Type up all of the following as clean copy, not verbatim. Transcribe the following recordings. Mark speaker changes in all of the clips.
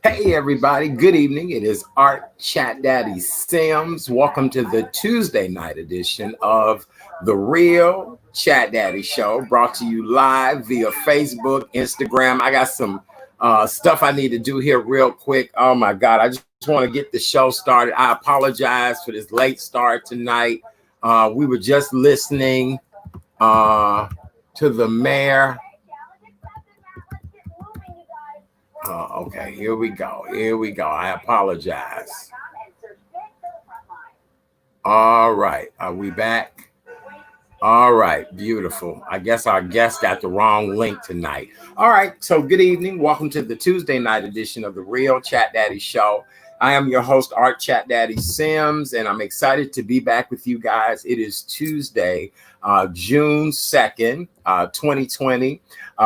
Speaker 1: Hey everybody, good evening. It is Art Chat Daddy Sims. Welcome to the Tuesday night edition of the Real Chat Daddy Show, brought to you live via Facebook, Instagram. I got some stuff I need to do here real quick. Oh my God, I just want to get the show started. I apologize for this late start tonight. We were just listening to the mayor. Okay, here we go. Here we go. I apologize. All right. Are we back? All right. Beautiful. I guess our guest got the wrong link tonight. All right. So good evening. Welcome to the Tuesday night edition of the Real Chat Daddy Show. I am your host, Art Chat Daddy Sims, and I'm excited to be back with you guys. It is Tuesday, June 2nd, 2020.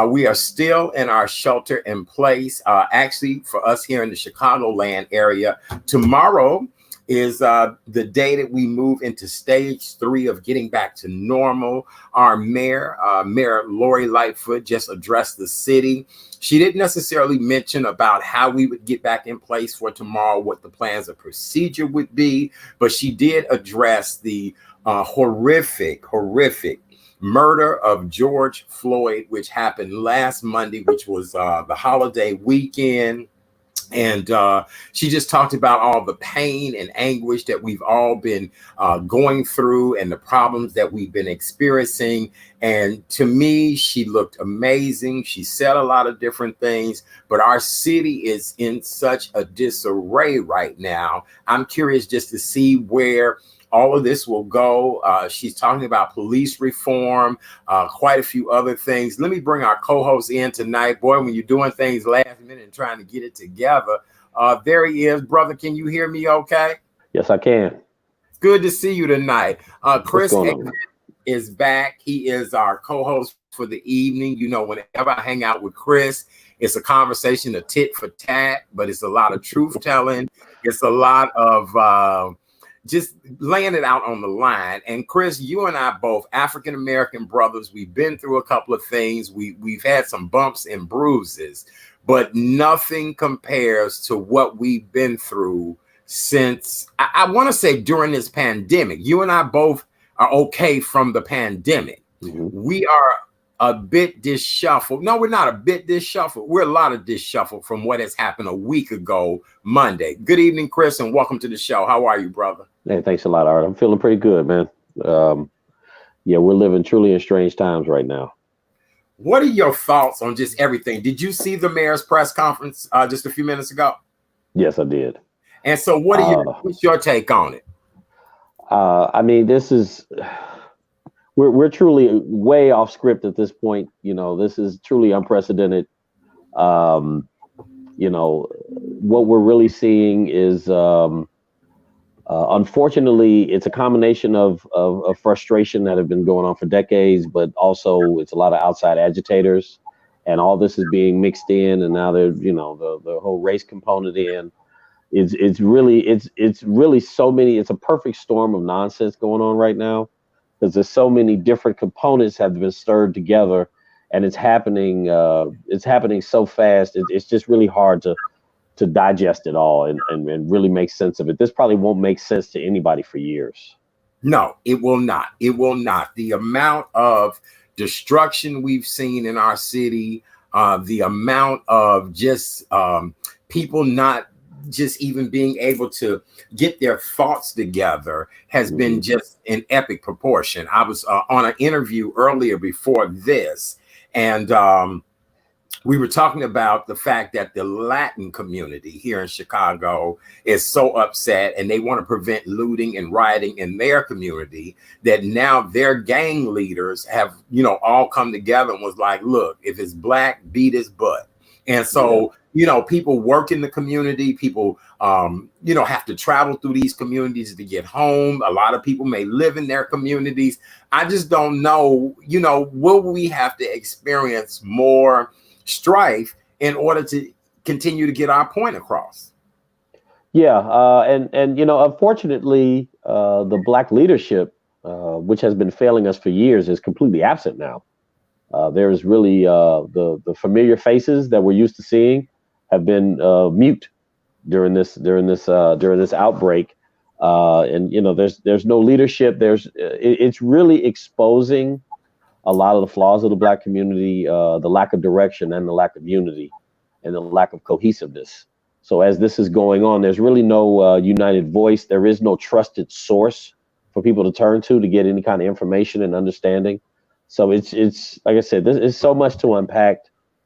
Speaker 1: We are still in our shelter in place. Actually, for us here in the Chicagoland area, tomorrow is the day that we move into stage 3 of getting back to normal. Our mayor, Mayor Lori Lightfoot, just addressed the city. She didn't necessarily mention about how we would get back in place for tomorrow, what the plans of procedure would be, but she did address the horrific murder of George Floyd, which happened last Monday, which was the holiday weekend. And she just talked about all the pain and anguish that we've all been going through and the problems that we've been experiencing. And to me, she looked amazing. She said a lot of different things, but our city is in such a disarray right now. I'm curious just to see where all of this will go. She's talking about police reform, quite a few other things. Let me bring our co-host in tonight. Boy, when you're doing things last minute and trying to get it together, there he is. Brother, can you hear me okay?
Speaker 2: Yes, I can.
Speaker 1: Good to see you tonight. Chris is back. He is our co-host for the evening. You know, whenever I hang out with Chris, it's a conversation, a tit for tat, but it's a lot of truth telling. It's a lot of just laying it out on the line. And Chris, you and I both African-American brothers. We've been through a couple of things. We've had some bumps and bruises, but nothing compares to what we've been through since, I want to say during this pandemic. You and I both are okay from the pandemic.
Speaker 2: Mm-hmm.
Speaker 1: We are a bit disheveled. No, we're not a bit disheveled. We're a lot of disheveled from what has happened a week ago, Monday. Good evening, Chris, and welcome to the show. How are you, brother?
Speaker 2: Hey, thanks a lot, Art. I'm feeling pretty good, man. Yeah, we're living truly in strange times right now.
Speaker 1: What are your thoughts on just everything? Did you see the mayor's press conference just a few minutes ago?
Speaker 2: Yes, I did.
Speaker 1: And so what's your take on it?
Speaker 2: I mean, this is... We're truly way off script at this point. You know, this is truly unprecedented. You know, what we're really seeing is, unfortunately, it's a combination of frustration that have been going on for decades, but also it's a lot of outside agitators, and all this is being mixed in, and now there's, you know, the whole race component in. It's really so many. It's a perfect storm of nonsense going on right now, because there's so many different components have been stirred together, and it's happening so fast. It's just really hard to digest it all and really make sense of it. This probably won't make sense to anybody for years.
Speaker 1: No, it will not. It will not. The amount of destruction we've seen in our city, the amount of just people not just even being able to get their thoughts together has been just an epic proportion. I was on an interview earlier before this, and we were talking about the fact that the Latin community here in Chicago is so upset, and they want to prevent looting and rioting in their community, that now their gang leaders have, you know, all come together and was like, look, if it's black, beat his butt. And so, you know, people work in the community, people, you know, have to travel through these communities to get home. A lot of people may live in their communities. I just don't know, you know, will we have to experience more strife in order to continue to get our point across?
Speaker 2: Yeah. And, you know, unfortunately, the black leadership, which has been failing us for years, is completely absent now. There's really the familiar faces that we're used to seeing have been mute during this outbreak, and there's no leadership. It's really exposing a lot of the flaws of the Black community, the lack of direction and the lack of unity and the lack of cohesiveness. So as this is going on, there's really no united voice. There is no trusted source for people to turn to get any kind of information and understanding. So it's like I said, this is so much to unpack,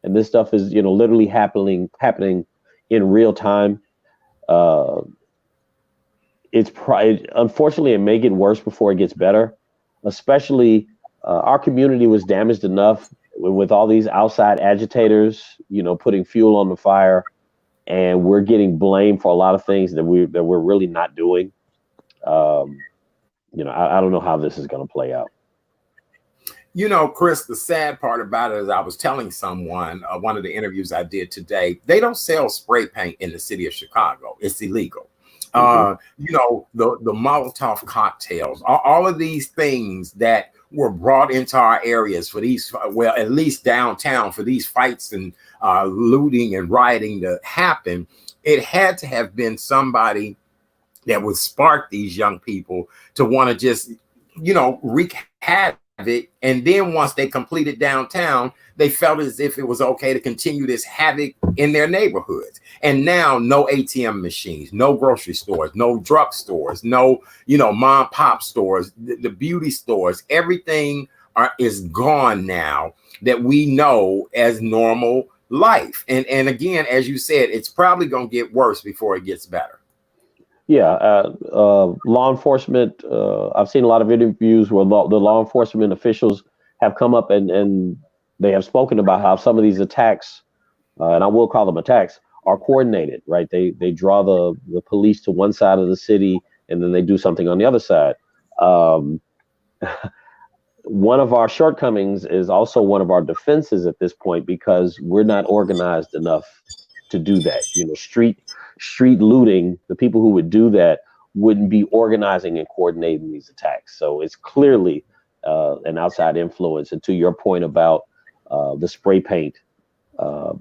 Speaker 2: and this stuff is literally happening in real time. Unfortunately, it may get worse before it gets better. Especially, our community was damaged enough with all these outside agitators, putting fuel on the fire, and we're getting blamed for a lot of things that we're really not doing. I don't know how this is going to play out.
Speaker 1: Chris, the sad part about it is I was telling someone, one of the interviews I did today, they don't sell spray paint in the city of Chicago. It's illegal. The Molotov cocktails, all of these things that were brought into our areas for these, well, at least downtown, for these fights and looting and rioting to happen, it had to have been somebody that would spark these young people to want to just, wreak havoc. And then once they completed downtown, they felt as if it was okay to continue this havoc in their neighborhoods. And now no ATM machines, no grocery stores, no drug stores, no, mom pop stores, the beauty stores, everything is gone now that we know as normal life. And again, as you said, it's probably going to get worse before it gets better.
Speaker 2: Yeah, law enforcement. I've seen a lot of interviews where the law enforcement officials have come up and they have spoken about how some of these attacks, and I will call them attacks, are coordinated. Right? They draw the police to one side of the city and then they do something on the other side. One of our shortcomings is also one of our defenses at this point, because we're not organized enough to do that. Street looting, the people who would do that wouldn't be organizing and coordinating these attacks. So it's clearly an outside influence. And to your point about the spray paint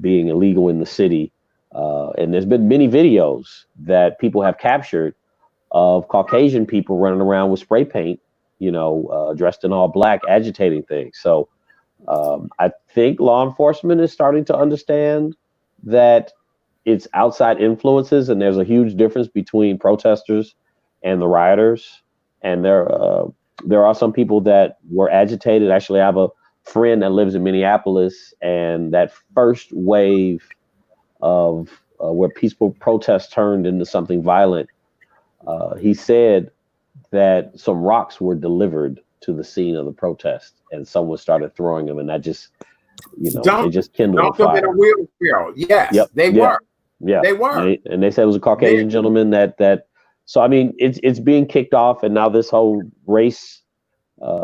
Speaker 2: being illegal in the city, and there's been many videos that people have captured of Caucasian people running around with spray paint, dressed in all black, agitating things. So I think law enforcement is starting to understand that it's outside influences, and there's a huge difference between protesters and the rioters. And there are some people that were agitated. Actually, I have a friend that lives in Minneapolis, and that first wave of where peaceful protests turned into something violent, he said that some rocks were delivered to the scene of the protest, and someone started throwing them, and that just, they just kindled a fire.
Speaker 1: Yes,
Speaker 2: yep.
Speaker 1: They were.
Speaker 2: Yeah,
Speaker 1: they were,
Speaker 2: and they said it was a Caucasian gentleman that. So I mean, it's being kicked off, and now this whole race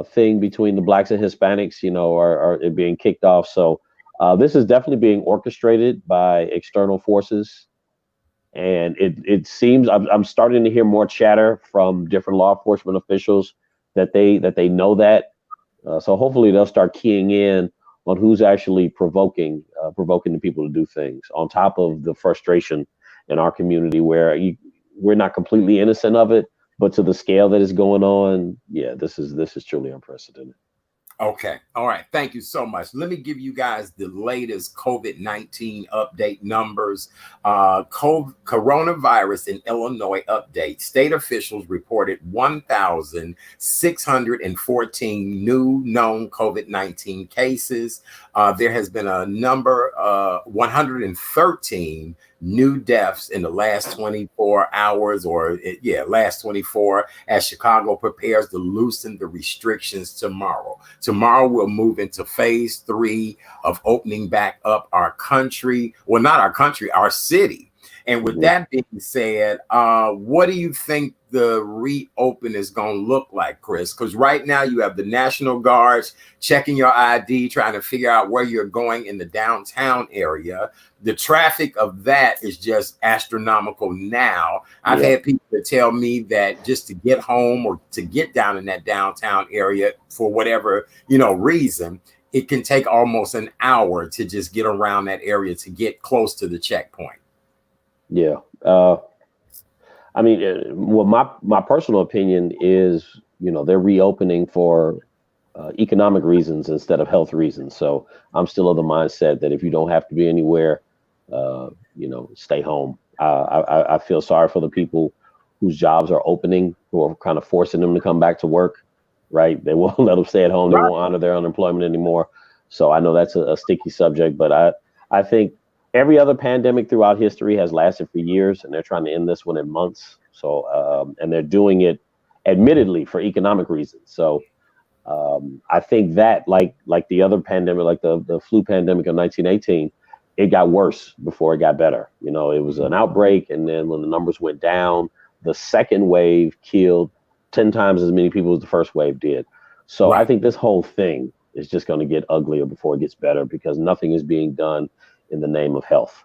Speaker 2: thing between the blacks and Hispanics, are being kicked off. So this is definitely being orchestrated by external forces, and it seems I'm starting to hear more chatter from different law enforcement officials that they know that. So hopefully they'll start keying in on who's actually provoking the people to do things, on top of the frustration in our community where we're not completely innocent of it, but to the scale that is going on, yeah, this is truly unprecedented.
Speaker 1: Okay. All right. Thank you so much. Let me give you guys the latest COVID-19 update numbers. Coronavirus in Illinois update. State officials reported 1,614 new known COVID-19 cases. There has been a number, 113 new deaths in the last 24 hours, last 24, as Chicago prepares to loosen the restrictions tomorrow. Tomorrow we'll move into phase 3 of opening back up our country. Well, not our country, our city. And with that being said, what do you think the reopen is going to look like, Chris? Because right now you have the National Guards checking your ID, trying to figure out where you're going in the downtown area. The traffic of that is just astronomical now. I've had people that tell me that just to get home or to get down in that downtown area for whatever, reason, it can take almost an hour to just get around that area to get close to the checkpoint.
Speaker 2: Yeah. I mean, well, my personal opinion is, they're reopening for economic reasons instead of health reasons. So I'm still of the mindset that if you don't have to be anywhere, stay home. I feel sorry for the people whose jobs are opening, who are kind of forcing them to come back to work, right? They won't let them stay at home. They won't honor their unemployment anymore. So I know that's a sticky subject, but I think every other pandemic throughout history has lasted for years, and they're trying to end this one in months. So, and they're doing it admittedly for economic reasons. So I think that like the other pandemic, like the flu pandemic of 1918, it got worse before it got better. It was an outbreak, and then when the numbers went down, the second wave killed 10 times as many people as the first wave did. So I think this whole thing is just going to get uglier before it gets better, because nothing is being done in the name of health.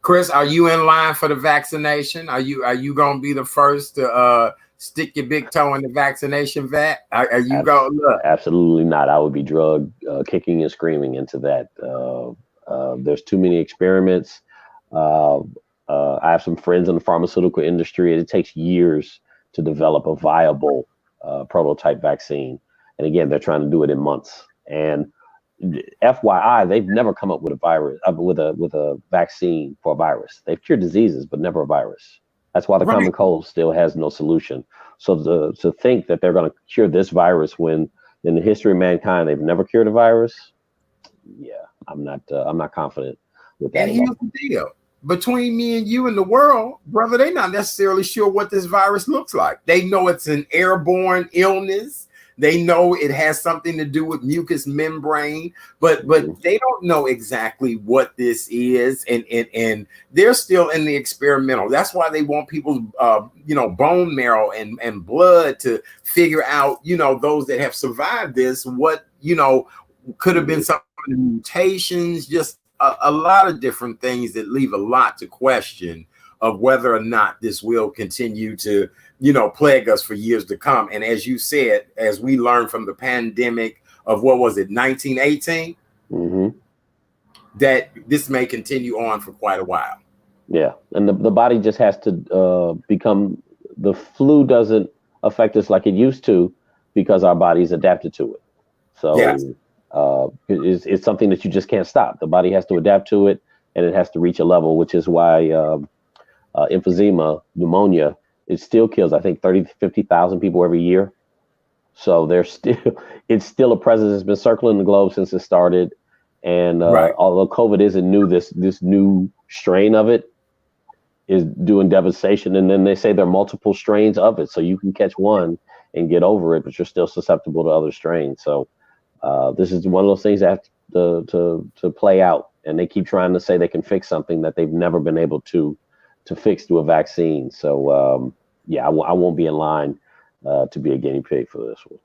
Speaker 1: Chris, are you in line for the vaccination? Are you going to be the first to stick your big toe in the vaccination vat? Are you going? Look,
Speaker 2: absolutely not. I would be drugged, kicking and screaming into that. There's too many experiments. I have some friends in the pharmaceutical industry. It takes years to develop a viable prototype vaccine. And again, they're trying to do it in months. And FYI, they've never come up with a virus, with a vaccine for a virus. They've cured diseases, but never a virus. That's why the common cold still has no solution. So to think that they're going to cure this virus when in the history of mankind they've never cured a virus, yeah, I'm not confident with that.
Speaker 1: And here's the deal. Between me and you and the world, brother, they're not necessarily sure what this virus looks like. They know it's an airborne illness. They know it has something to do with mucous membrane, but they don't know exactly what this is, and they're still in the experimental. That's why they want people's bone marrow and blood to figure out, those that have survived this, what could have been some of the mutations, just a lot of different things that leave a lot to question of whether or not this will continue to plague us for years to come. And as you said, as we learned from the pandemic of 1918, that this may continue on for quite a while.
Speaker 2: Yeah, and the body just has to become, the flu doesn't affect us like it used to because our body's adapted to it. So it's something that you just can't stop. The body has to adapt to it, and it has to reach a level, which is why emphysema, pneumonia, it still kills, I think, 30 to 50,000 people every year. So it's still a presence that's been circling the globe since it started. And although COVID isn't new, this new strain of it is doing devastation. And then they say there are multiple strains of it. So you can catch one and get over it, but you're still susceptible to other strains. So this is one of those things that have to play out. And they keep trying to say they can fix something that they've never been able to fix through a vaccine. So I won't be in line to be a guinea pig for this one.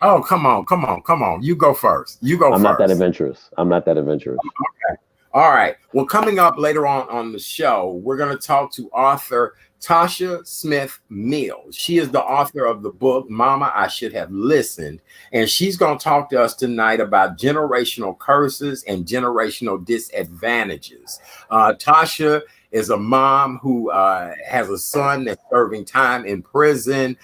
Speaker 1: Oh, come on. You go first.
Speaker 2: I'm not that adventurous.
Speaker 1: Okay. All right. Well, coming up later on the show, we're going to talk to author Tosha Smith-Mills. She is the author of the book, Mama, I Should Have Listened. And she's going to talk to us tonight about generational curses and generational disadvantages. Tosha is a mom who has a son that's serving time in prison,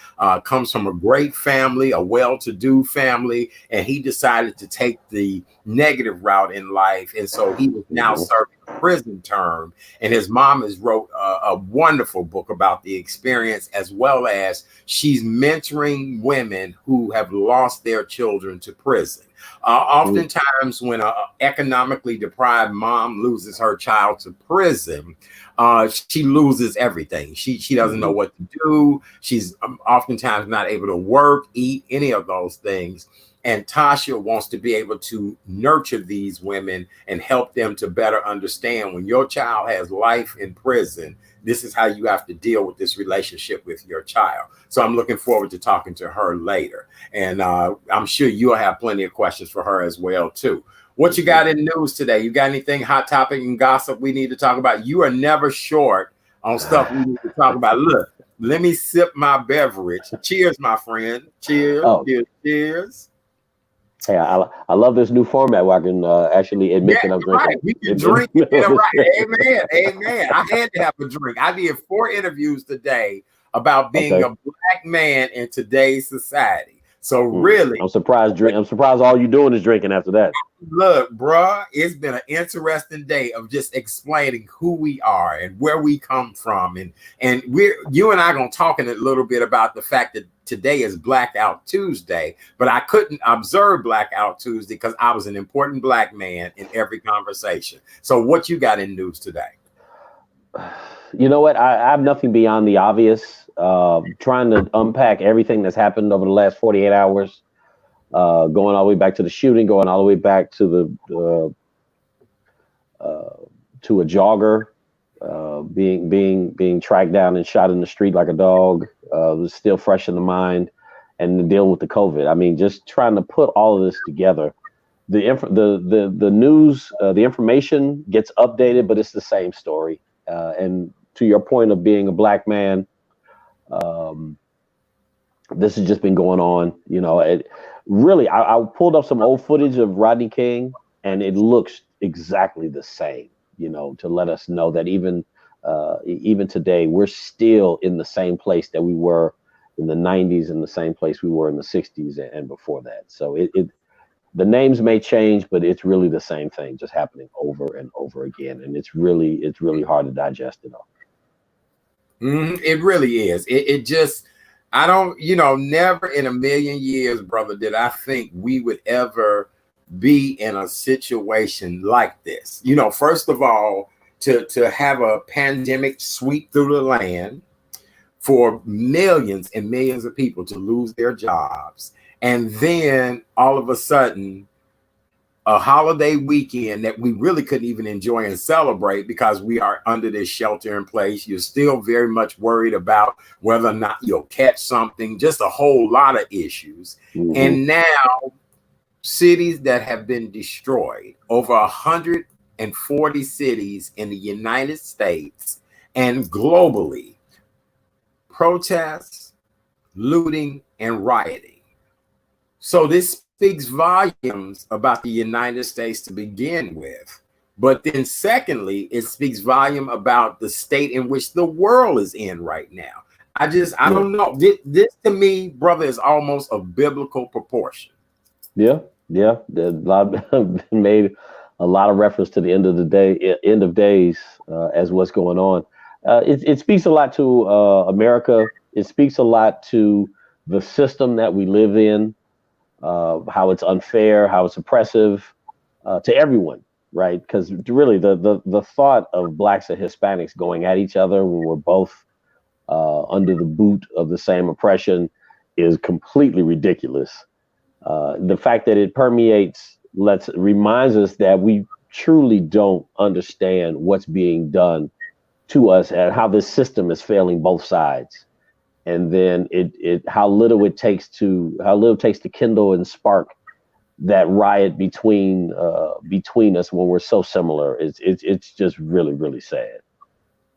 Speaker 1: comes from a great family, a well-to-do family, and he decided to take the negative route in life. And so he is now serving a prison term. And his mom has wrote a wonderful book about the experience, as well as she's mentoring women who have lost their children to prison. Oftentimes when an economically deprived mom loses her child to prison, she loses everything. She doesn't know what to do. She's oftentimes not able to work, eat, any of those things. And Tosha wants to be able to nurture these women and help them to better understand when your child has life in prison, this is how you have to deal with this relationship with your child. So I'm looking forward to talking to her later. And I'm sure you'll have plenty of questions for her as well, too. What you got in news today? You got anything hot topic and gossip we need to talk about? You are never short on stuff we need to talk about. Look, let me sip my beverage. Cheers, my friend. Cheers.
Speaker 2: Oh.
Speaker 1: Cheers.
Speaker 2: Hey, I love this new format where I can actually admit
Speaker 1: Yeah,
Speaker 2: that I'm
Speaker 1: right.
Speaker 2: drinking
Speaker 1: We can
Speaker 2: in the
Speaker 1: drink.
Speaker 2: middle
Speaker 1: Yeah,
Speaker 2: of this.
Speaker 1: right. Amen. Amen. I had to have a drink. I did 4 interviews today about being
Speaker 2: Okay.
Speaker 1: a black man in today's society. So
Speaker 2: Mm.
Speaker 1: really,
Speaker 2: I'm surprised. I'm surprised all you doing is drinking after that.
Speaker 1: look, bruh, it's been an interesting day of just explaining who we are and where we come from. And you and I gonna talk in a little bit about the fact that today is Blackout Tuesday, but I couldn't observe Blackout Tuesday because I was an important black man in every conversation. So what you got in news today?
Speaker 2: You know what? I have nothing beyond the obvious. Trying to unpack everything that's happened over the last 48 hours, going all the way back to the shooting, going all the way back to the to a jogger being tracked down and shot in the street like a dog. Was still fresh in the mind, and the deal with the COVID. I mean, just trying to put all of this together. The news, the information gets updated, but it's the same story. And to your point of being a black man, um, this has just been going on. You know, really, I pulled up some old footage of Rodney King, and it looks exactly the same. You know, to let us know that even today, we're still in the same place that we were in the 90s, and the same place we were in the 60s and before that. So the names may change, but it's really the same thing, just happening over and over again, and it's really hard to digest it all.
Speaker 1: It really is. It just, I don't, never in a million years, brother, did I think we would ever be in a situation like this. First of all, to have a pandemic sweep through the land, for millions and millions of people to lose their jobs, and then all of a sudden a holiday weekend that we really couldn't even enjoy and celebrate because we are under this shelter in place. You're still very much worried about whether or not you'll catch something, just a whole lot of issues.
Speaker 2: Mm-hmm.
Speaker 1: And now cities that have been destroyed, over 140 cities in the United States and globally, protests, looting, and rioting. So this speaks volumes about the United States to begin with. But then secondly, it speaks volume about the state in which the world is in right now. I
Speaker 2: Yeah.
Speaker 1: don't know. This to me, brother, is almost a biblical proportion.
Speaker 2: Yeah, yeah. A lot made a lot of reference to the end of the day, end of days, as what's going on. It speaks a lot to America. It speaks a lot to the system that we live in, how it's unfair, how it's oppressive to everyone, right? Because really, the thought of blacks and Hispanics going at each other when we're both under the boot of the same oppression is completely ridiculous. The fact that it permeates reminds us that we truly don't understand what's being done to us and how this system is failing both sides. And then how little it takes to kindle and spark that riot between us when we're so similar. It's just really, really sad.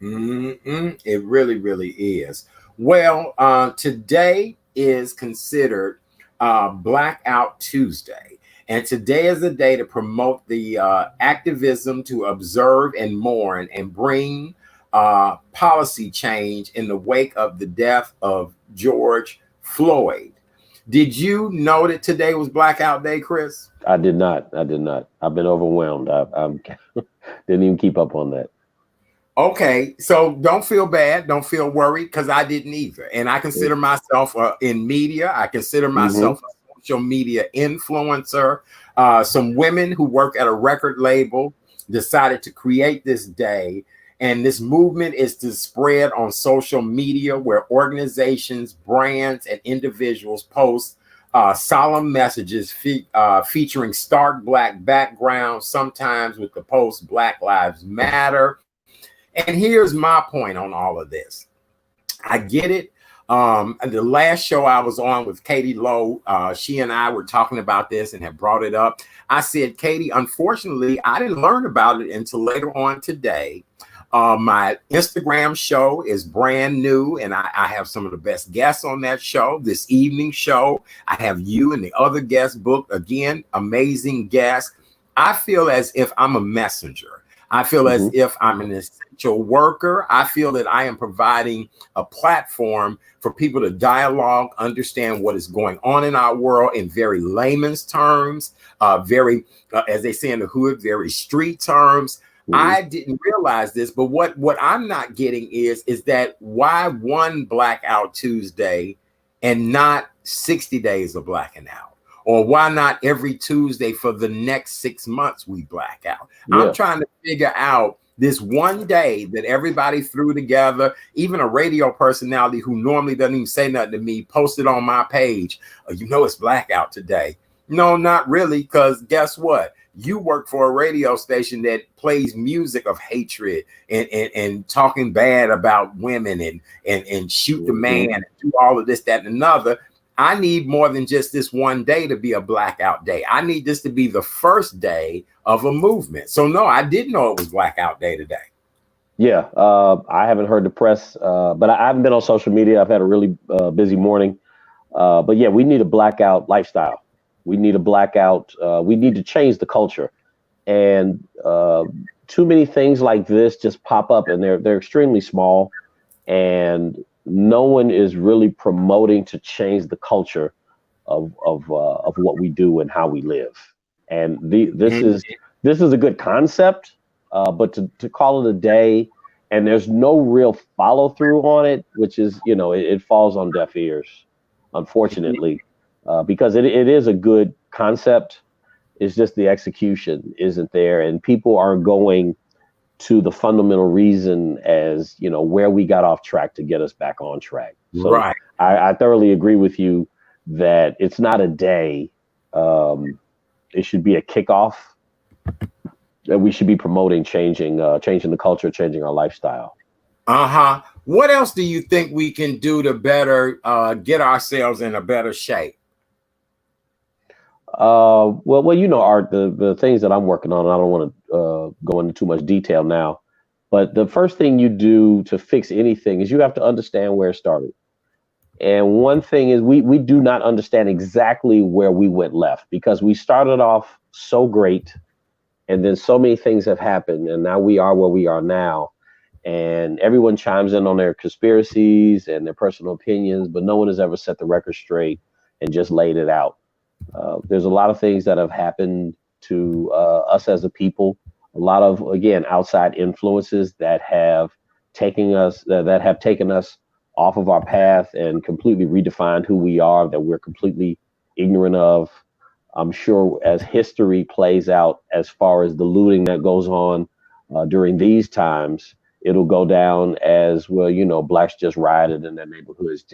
Speaker 1: It really, really is. Well, today is considered Blackout Tuesday. And today is a day to promote the activism to observe and mourn and bring policy change in the wake of the death of George Floyd. Did you know that today was Blackout Day, Chris?
Speaker 2: I did not. I've been overwhelmed. I didn't even keep up on that.
Speaker 1: Okay, so don't feel bad, don't feel worried, because I didn't either. And I consider myself in media. I consider myself a social media influencer. Some women who work at a record label decided to create this day. And this movement is to spread on social media where organizations, brands, and individuals post solemn messages featuring stark black backgrounds, sometimes with the post Black Lives Matter. And here's my point on all of this. I get it. The last show I was on with Katie Lowe, she and I were talking about this and had brought it up. I said, Katie, unfortunately, I didn't learn about it until later on today. My Instagram show is brand new, and I have some of the best guests on that show. This evening show, I have you and the other guests booked. Again, amazing guests. I feel as if I'm a messenger. I feel as if I'm an essential worker. I feel that I am providing a platform for people to dialogue, understand what is going on in our world in very layman's terms, very, as they say in the hood, very street terms. I didn't realize this, but what I'm not getting is that why one Blackout Tuesday and not 60 days of blacking out? Or why not every Tuesday for the next 6 months we black out? Yeah. I'm trying to figure out this one day that everybody threw together. Even a radio personality who normally doesn't even say nothing to me posted on my page, you know it's blackout today. No, not really, because guess what? You work for a radio station that plays music of hatred and talking bad about women and shoot the man and do all of this, that, and another. I need more than just this one day to be a blackout day. I need this to be the first day of a movement. So no, I didn't know it was blackout day today.
Speaker 2: Yeah, I haven't heard the press, but I haven't been on social media. I've had a really busy morning. But yeah, we need a blackout lifestyle. We need a blackout. We need to change the culture. And too many things like this just pop up, and they're extremely small. And no one is really promoting to change the culture of what we do and how we live. And this is a good concept, but to call it a day and there's no real follow through on it, which is, it falls on deaf ears, unfortunately, because it is a good concept. It's just the execution isn't there, and people are going to the fundamental reason as, where we got off track to get us back on track. So right. I thoroughly agree with you that it's not a day. It should be a kickoff that we should be promoting changing the culture, changing our lifestyle.
Speaker 1: What else do you think we can do to better get ourselves in a better shape?
Speaker 2: Well, Art, the things that I'm working on, and I don't want to go into too much detail now, but the first thing you do to fix anything is you have to understand where it started. And one thing is we do not understand exactly where we went left, because we started off so great, and then so many things have happened, and now we are where we are now. And everyone chimes in on their conspiracies and their personal opinions, but no one has ever set the record straight and just laid it out. There's a lot of things that have happened to us as a people, a lot of, again, outside influences that have taken us off of our path and completely redefined who we are, that we're completely ignorant of. I'm sure as history plays out, as far as the looting that goes on during these times, it'll go down as, well, blacks just rioted in their neighborhoods.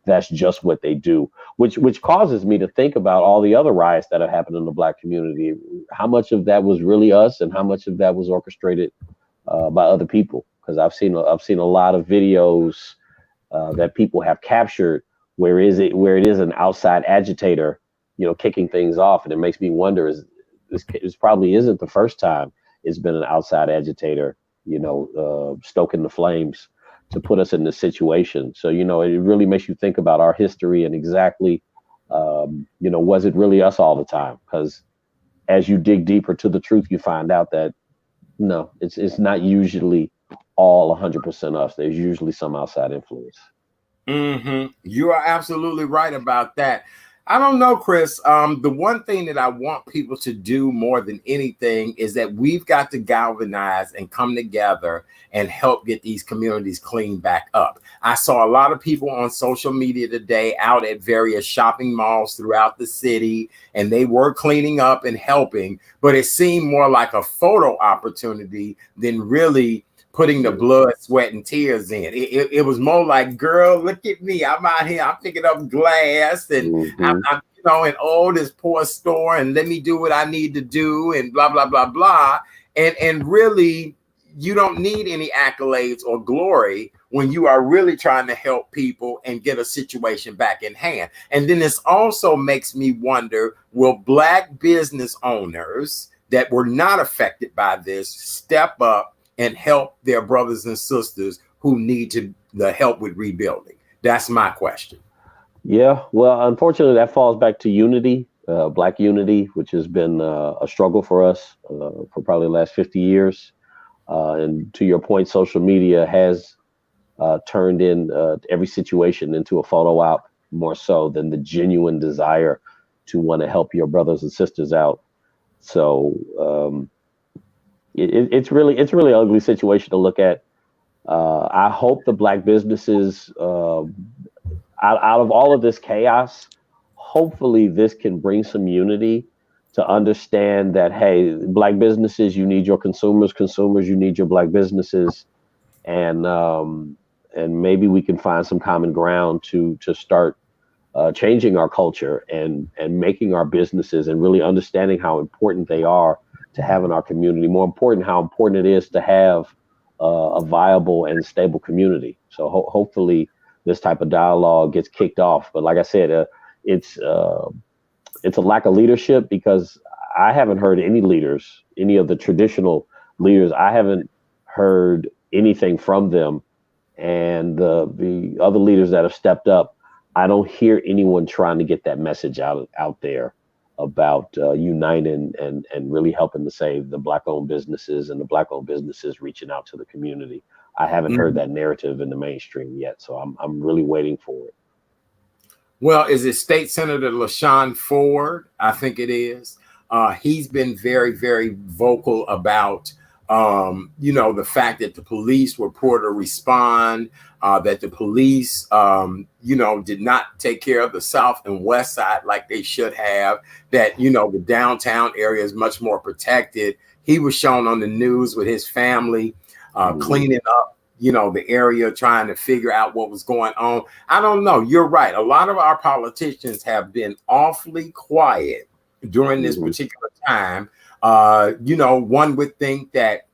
Speaker 2: That's just what they do, which causes me to think about all the other riots that have happened in the black community. How much of that was really us, and how much of that was orchestrated by other people? Because I've seen a lot of videos that people have captured where it is an outside agitator, kicking things off, and it makes me wonder: this probably isn't the first time it's been an outside agitator, stoking the flames to put us in this situation. So, it really makes you think about our history and exactly, was it really us all the time? Because as you dig deeper to the truth, you find out that no, it's not usually all 100% us. There's usually some outside influence.
Speaker 1: You are absolutely right about that. I don't know, Chris. The one thing that I want people to do more than anything is that we've got to galvanize and come together and help get these communities cleaned back up. I saw a lot of people on social media today out at various shopping malls throughout the city, and they were cleaning up and helping, but it seemed more like a photo opportunity than really putting the blood, sweat, and tears in. It was more like, girl, look at me. I'm out here. I'm picking up glass, and I'm and this poor store, and let me do what I need to do, and blah, blah, blah, blah. And really, you don't need any accolades or glory when you are really trying to help people and get a situation back in hand. And then this also makes me wonder, will Black business owners that were not affected by this step up and help their brothers and sisters who need the help with rebuilding? That's my question.
Speaker 2: Yeah, well, unfortunately, that falls back to unity, Black unity, which has been a struggle for us for probably the last 50 years. And to your point, social media has turned in every situation into a photo op more so than the genuine desire to want to help your brothers and sisters out. So it's really an ugly situation to look at. I hope the Black businesses, out of all of this chaos, hopefully this can bring some unity to understand that, hey, Black businesses, you need your consumers, consumers, you need your Black businesses, and maybe we can find some common ground to start changing our culture and making our businesses and really understanding how important they are to have in our community. More important, how important it is to have a viable and stable community. So hopefully this type of dialogue gets kicked off. But like I said, it's it's a lack of leadership, because I haven't heard any leaders, any of the traditional leaders. I haven't heard anything from them, and the other leaders that have stepped up, I don't hear anyone trying to get that message out there about uniting and really helping to save the Black-owned businesses, and the Black-owned businesses reaching out to the community. I haven't heard that narrative in the mainstream yet, so I'm really waiting for it.
Speaker 1: Well, is it State Senator LaShawn Ford? I think it is. He's been very, very vocal about, the fact that the police were poor to respond, that the police, did not take care of the South and West Side like they should have, that, the downtown area is much more protected. He was shown on the news with his family cleaning up the area, trying to figure out what was going on. I don't know. You're right. A lot of our politicians have been awfully quiet during this particular time. One would think that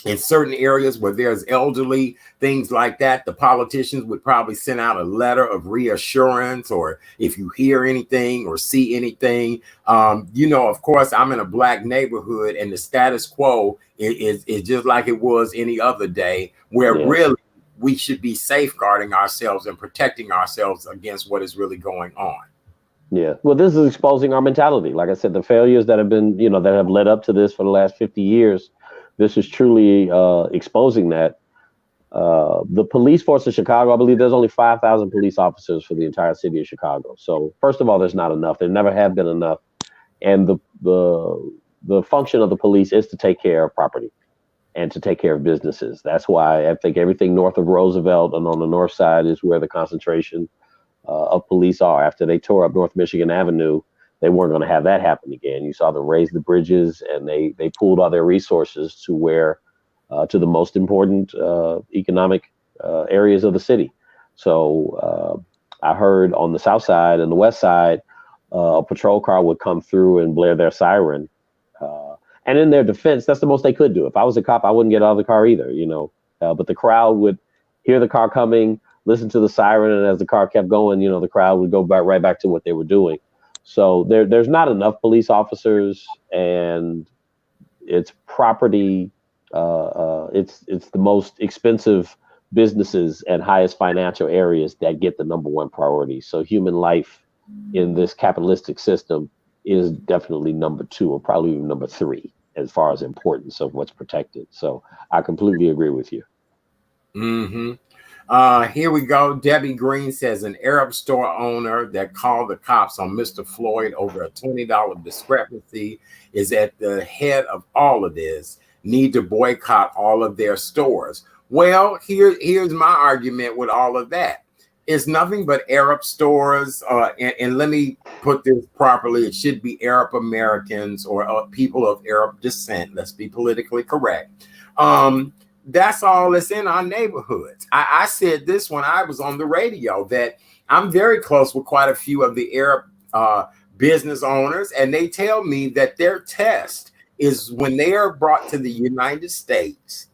Speaker 1: in certain areas where there's elderly, things like that, the politicians would probably send out a letter of reassurance, or if you hear anything or see anything. Of course, I'm in a Black neighborhood, and the status quo is just like it was any other day, where really we should be safeguarding ourselves and protecting ourselves against what is really going on.
Speaker 2: Yeah. Well, this is exposing our mentality. Like I said, the failures that have been, that have led up to this for the last 50 years, this is truly exposing that. The police force of Chicago, I believe there's only 5,000 police officers for the entire city of Chicago. So first of all, there's not enough. There never have been enough. And the function of the police is to take care of property and to take care of businesses. That's why I think everything north of Roosevelt and on the north side is where the concentration of police are. After they tore up North Michigan Avenue, they weren't going to have that happen again. You saw them raise the bridges, and they pooled all their resources to the most important economic areas of the city. So I heard on the south side and the west side, a patrol car would come through and blare their siren. And in their defense, that's the most they could do. If I was a cop, I wouldn't get out of the car either, but the crowd would hear the car coming, listen to the siren, and as the car kept going, the crowd would go right back to what they were doing. So there's not enough police officers, and it's property. It's the most expensive businesses and highest financial areas that get the number one priority. So human life in this capitalistic system is definitely number two, or probably even number three, as far as importance of what's protected. So I completely agree with you.
Speaker 1: Mm-hmm. Here we go. Debbie Green says an Arab store owner that called the cops on Mr. Floyd over a $20 discrepancy is at the head of all of this. Need to boycott all of their stores. Well, here's my argument with all of that. It's nothing but Arab stores, and let me put this properly. It should be Arab Americans or people of Arab descent. Let's be politically correct. That's all that's in our neighborhoods. I said this when I was on the radio, that I'm very close with quite a few of the Arab business owners, and they tell me that their test is when they are brought to the United States,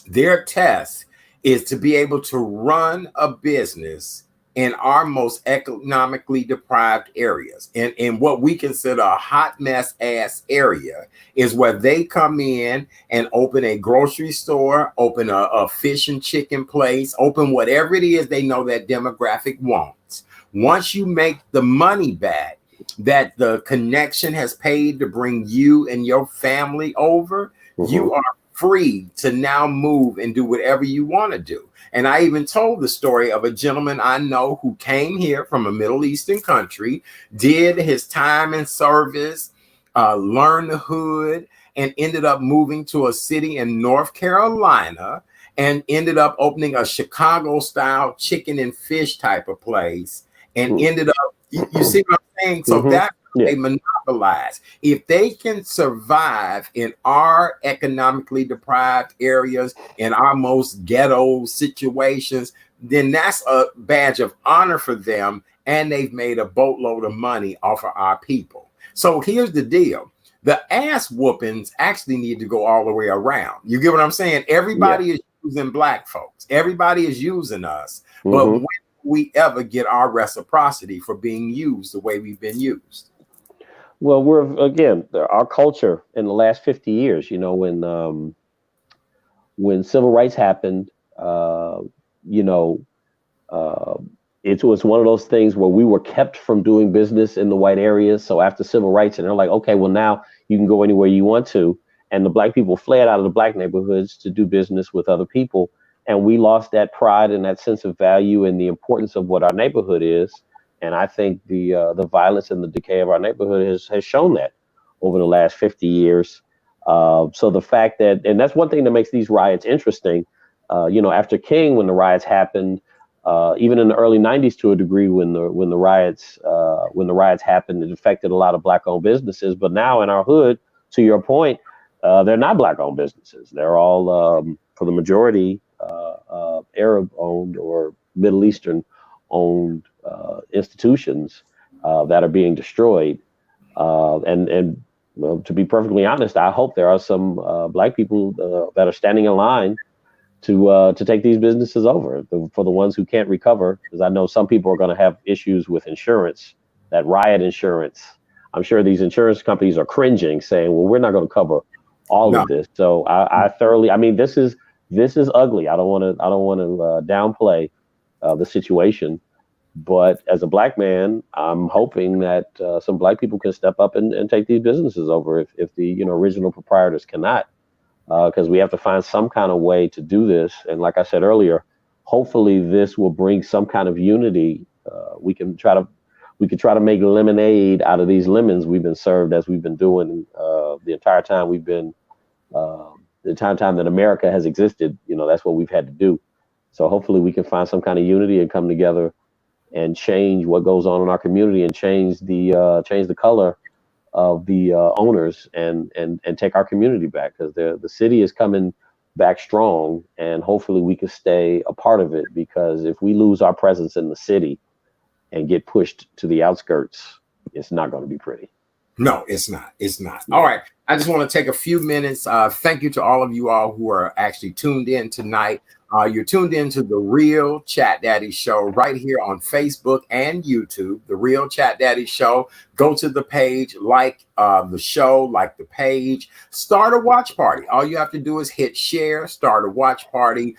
Speaker 1: their test is to be able to run a business in our most economically deprived areas. And in what we consider a hot mess ass area is where they come in and open a grocery store, open a fish and chicken place, open whatever it is they know that demographic wants. Once you make the money back that the connection has paid to bring you and your family over, you are free to now move and do whatever you want to do. And I even told the story of a gentleman I know who came here from a Middle Eastern country, did his time in service, learned the hood, and ended up moving to a city in North Carolina and ended up opening a Chicago-style chicken and fish type of place and ended up, you see what I'm saying? So that's how they monopolize. If they can survive in our economically deprived areas, in our most ghetto situations, then that's a badge of honor for them. And they've made a boatload of money off of our people. So here's the deal. The ass whoopings actually need to go all the way around. You get what I'm saying? Everybody is using black folks. Everybody is using us. But when we ever get our reciprocity for being used the way we've been used?
Speaker 2: Well, our culture in the last 50 years, you know, when civil rights happened, you know, it was one of those things where we were kept from doing business in the white areas. So after civil rights, and they're like, okay, well, now you can go anywhere you want to. And the black people fled out of the black neighborhoods to do business with other people. And we lost that pride and that sense of value and the importance of what our neighborhood is. And I think the violence and the decay of our neighborhood has shown that over the last 50 years. So the fact that, and that's one thing that makes these riots interesting. You know, after King, when the riots happened, even in the early 90s to a degree, when the riots happened, it affected a lot of black-owned businesses. But now in our hood, to your point, they're not black-owned businesses. They're all, for the majority, Arab-owned or Middle Eastern-owned institutions that are being destroyed. And well, to be perfectly honest, I hope there are some black people that are standing in line to take these businesses over, for the ones who can't recover, because I know some people are going to have issues with insurance, that riot insurance. I'm sure these insurance companies are cringing, saying, well, we're not going to cover all of this. So I thoroughly, I mean, this is ugly. I don't want to downplay the situation, but as a black man, I'm hoping that some black people can step up and take these businesses over if the original proprietors cannot, because we have to find some kind of way to do this. And like I said earlier, hopefully this will bring some kind of unity. We can try to make lemonade out of these lemons we've been served, as we've been doing the entire time we've been the entire time that America has existed. That's what we've had to do. So hopefully we can find some kind of unity and come together and change what goes on in our community and change the color of the owners and take our community back, because the city is coming back strong, and hopefully we can stay a part of it, because if we lose our presence in the city and get pushed to the outskirts, it's not going to be pretty.
Speaker 1: No, it's not. It's not. All right. I just want to take a few minutes. Thank you to all of you all who are actually tuned in tonight. You're tuned into The Real Chat Daddy Show right here on Facebook and YouTube, The Real Chat Daddy Show. Go to the page, like the show, like the page, start a watch party. All you have to do is hit share, start a watch party.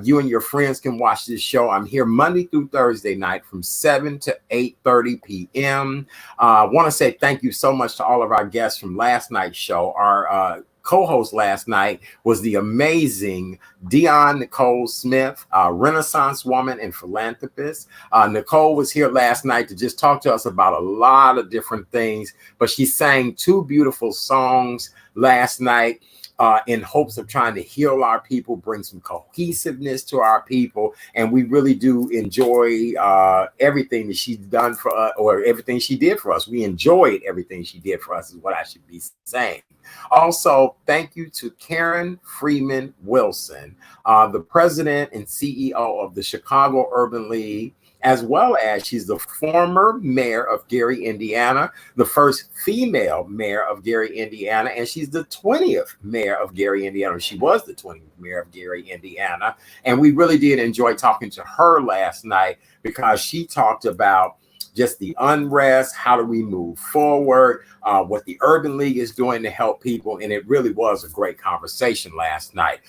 Speaker 1: You and your friends can watch this show. I'm here Monday through Thursday night from 7 to 8:30 p.m. I want to say thank you so much to all of our guests from last night's show. Our co-host last night was the amazing Nicole Smith, a Renaissance woman and philanthropist. Nicole was here last night to just talk to us about a lot of different things, but she sang 2 beautiful songs last night in hopes of trying to heal our people, bring some cohesiveness to our people. And we really do enjoy everything that she's done for us, or everything she did for us. We enjoyed everything she did for us, is what I should be saying. Also, thank you to Karen Freeman Wilson, the president and CEO of the Chicago Urban League, as well as she's the former mayor of Gary, Indiana, the first female mayor of Gary, Indiana, and she's the 20th mayor of Gary, Indiana. She was the 20th mayor of Gary, Indiana. And we really did enjoy talking to her last night because she talked about just the unrest, how do we move forward, what the Urban League is doing to help people. And it really was a great conversation last night.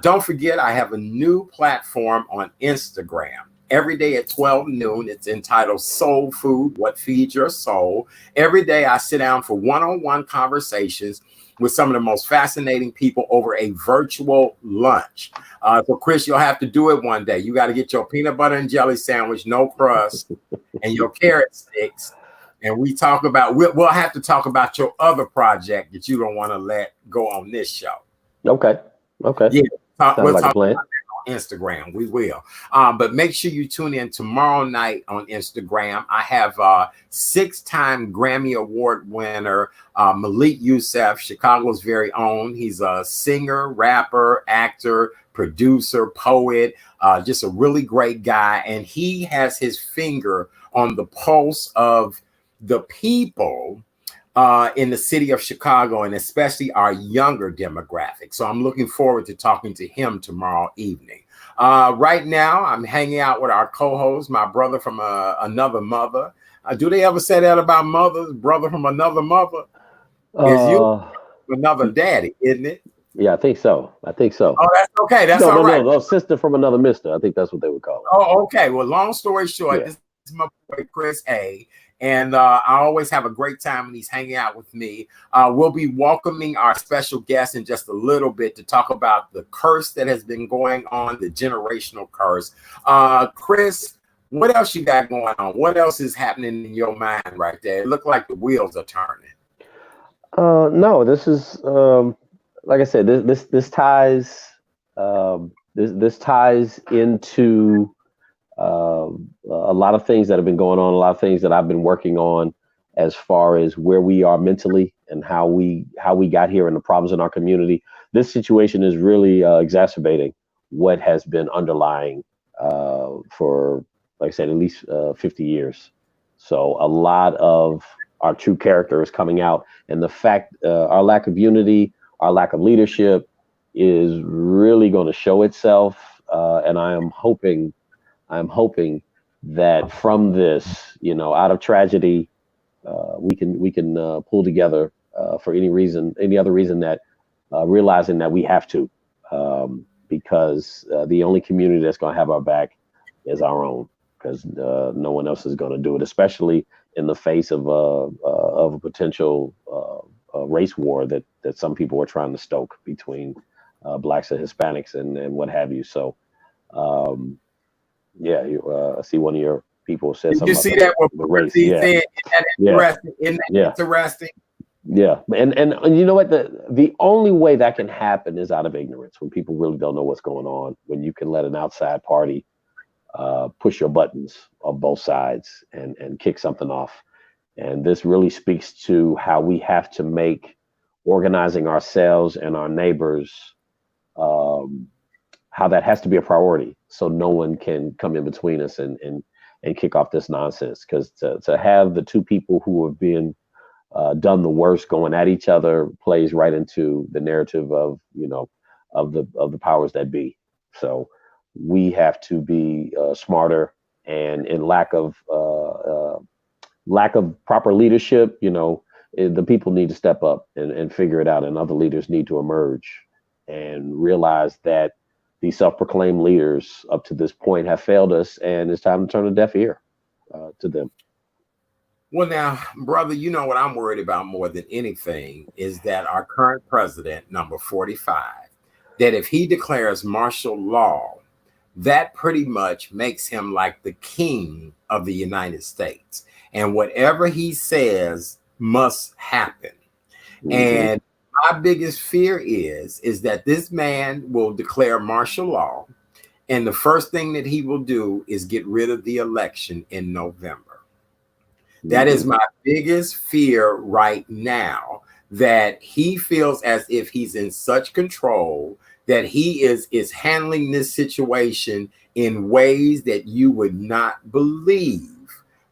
Speaker 1: Don't forget, I have a new platform on Instagram. Every day at 12 noon, it's entitled Soul Food, What Feeds Your Soul. Every day I sit down for one-on-one conversations with some of the most fascinating people over a virtual lunch. So Chris, you'll have to do it one day. You got to get your peanut butter and jelly sandwich, no crust, and your carrot sticks. And we talk about, we'll have to talk about your other project that you don't want to let go on this show.
Speaker 2: Okay.
Speaker 1: Yeah. We'll
Speaker 2: like
Speaker 1: talk
Speaker 2: a plan.
Speaker 1: about that on Instagram. We will. But make sure you tune in tomorrow night on Instagram. I have 6-time Grammy Award winner Malik Youssef, Chicago's very own. He's a singer, rapper, actor, producer, poet, just a really great guy. And he has his finger on the pulse of the people in the city of Chicago, and especially our younger demographic. So I'm looking forward to talking to him tomorrow evening. Right now, I'm hanging out with our co-host, my brother from another mother. Do they ever say that about mothers? Brother from another mother? Is you another daddy, isn't it?
Speaker 2: Yeah, I think so.
Speaker 1: Oh, that's okay. That's all right.
Speaker 2: No, sister from another mister. I think that's what they would call it.
Speaker 1: Oh, okay. Well, long story short,
Speaker 2: Yeah.
Speaker 1: This is my boy Chris A. And I always have a great time when he's hanging out with me. We'll be welcoming our special guest in just a little bit to talk about the curse that has been going on, the generational curse. Chris, what else you got going on? What else is happening in your mind right there? It looked like the wheels are turning.
Speaker 2: No, this is like I said. This ties this ties into a lot of things that have been going on, a lot of things that I've been working on as far as where we are mentally and how we got here and the problems in our community. This situation is really exacerbating what has been underlying for, like I said, at least 50 years. So a lot of our true character is coming out, and the fact our lack of unity, our lack of leadership is really going to show itself. And I'm hoping that from this, out of tragedy, we can pull together for any other reason that realizing that we have to, because the only community that's going to have our back is our own, because no one else is going to do it, especially in the face of a potential race war that some people are trying to stoke between blacks and Hispanics and what have you. So. I see one of your people said something.
Speaker 1: You see that what
Speaker 2: the race?
Speaker 1: Yeah. Said, isn't that interesting?
Speaker 2: Yeah, and you know what? The only way that can happen is out of ignorance, when people really don't know what's going on. When you can let an outside party push your buttons on both sides and kick something off. And this really speaks to how we have to make organizing ourselves and our neighbors. How that has to be a priority, so no one can come in between us and kick off this nonsense. Because to have the two people who have been done the worst going at each other plays right into the narrative of the powers that be. So we have to be smarter, and in lack of proper leadership, the people need to step up and figure it out, and other leaders need to emerge and realize that these self-proclaimed leaders up to this point have failed us, and it's time to turn a deaf ear to them.
Speaker 1: Well, now, brother, you know what I'm worried about more than anything is that our current president, number 45, that if he declares martial law, that pretty much makes him like the king of the United States. And whatever he says must happen. Mm-hmm. And my biggest fear is that this man will declare martial law, and the first thing that he will do is get rid of the election in November. That is my biggest fear right now, that he feels as if he's in such control that he is handling this situation in ways that you would not believe,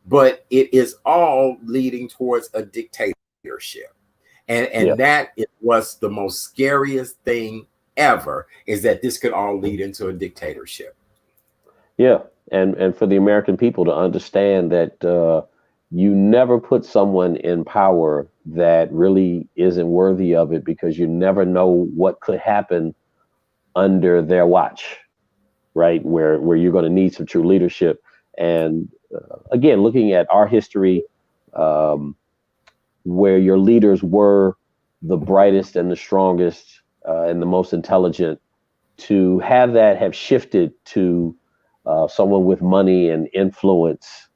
Speaker 1: but it is all leading towards a dictatorship. And that it was the most scariest thing ever, is that this could all lead into a dictatorship.
Speaker 2: Yeah, and for the American people to understand that you never put someone in power that really isn't worthy of it, because you never know what could happen under their watch, right? Where you're going to need some true leadership. And again, looking at our history, where your leaders were the brightest and the strongest and the most intelligent, to have shifted to someone with money and influence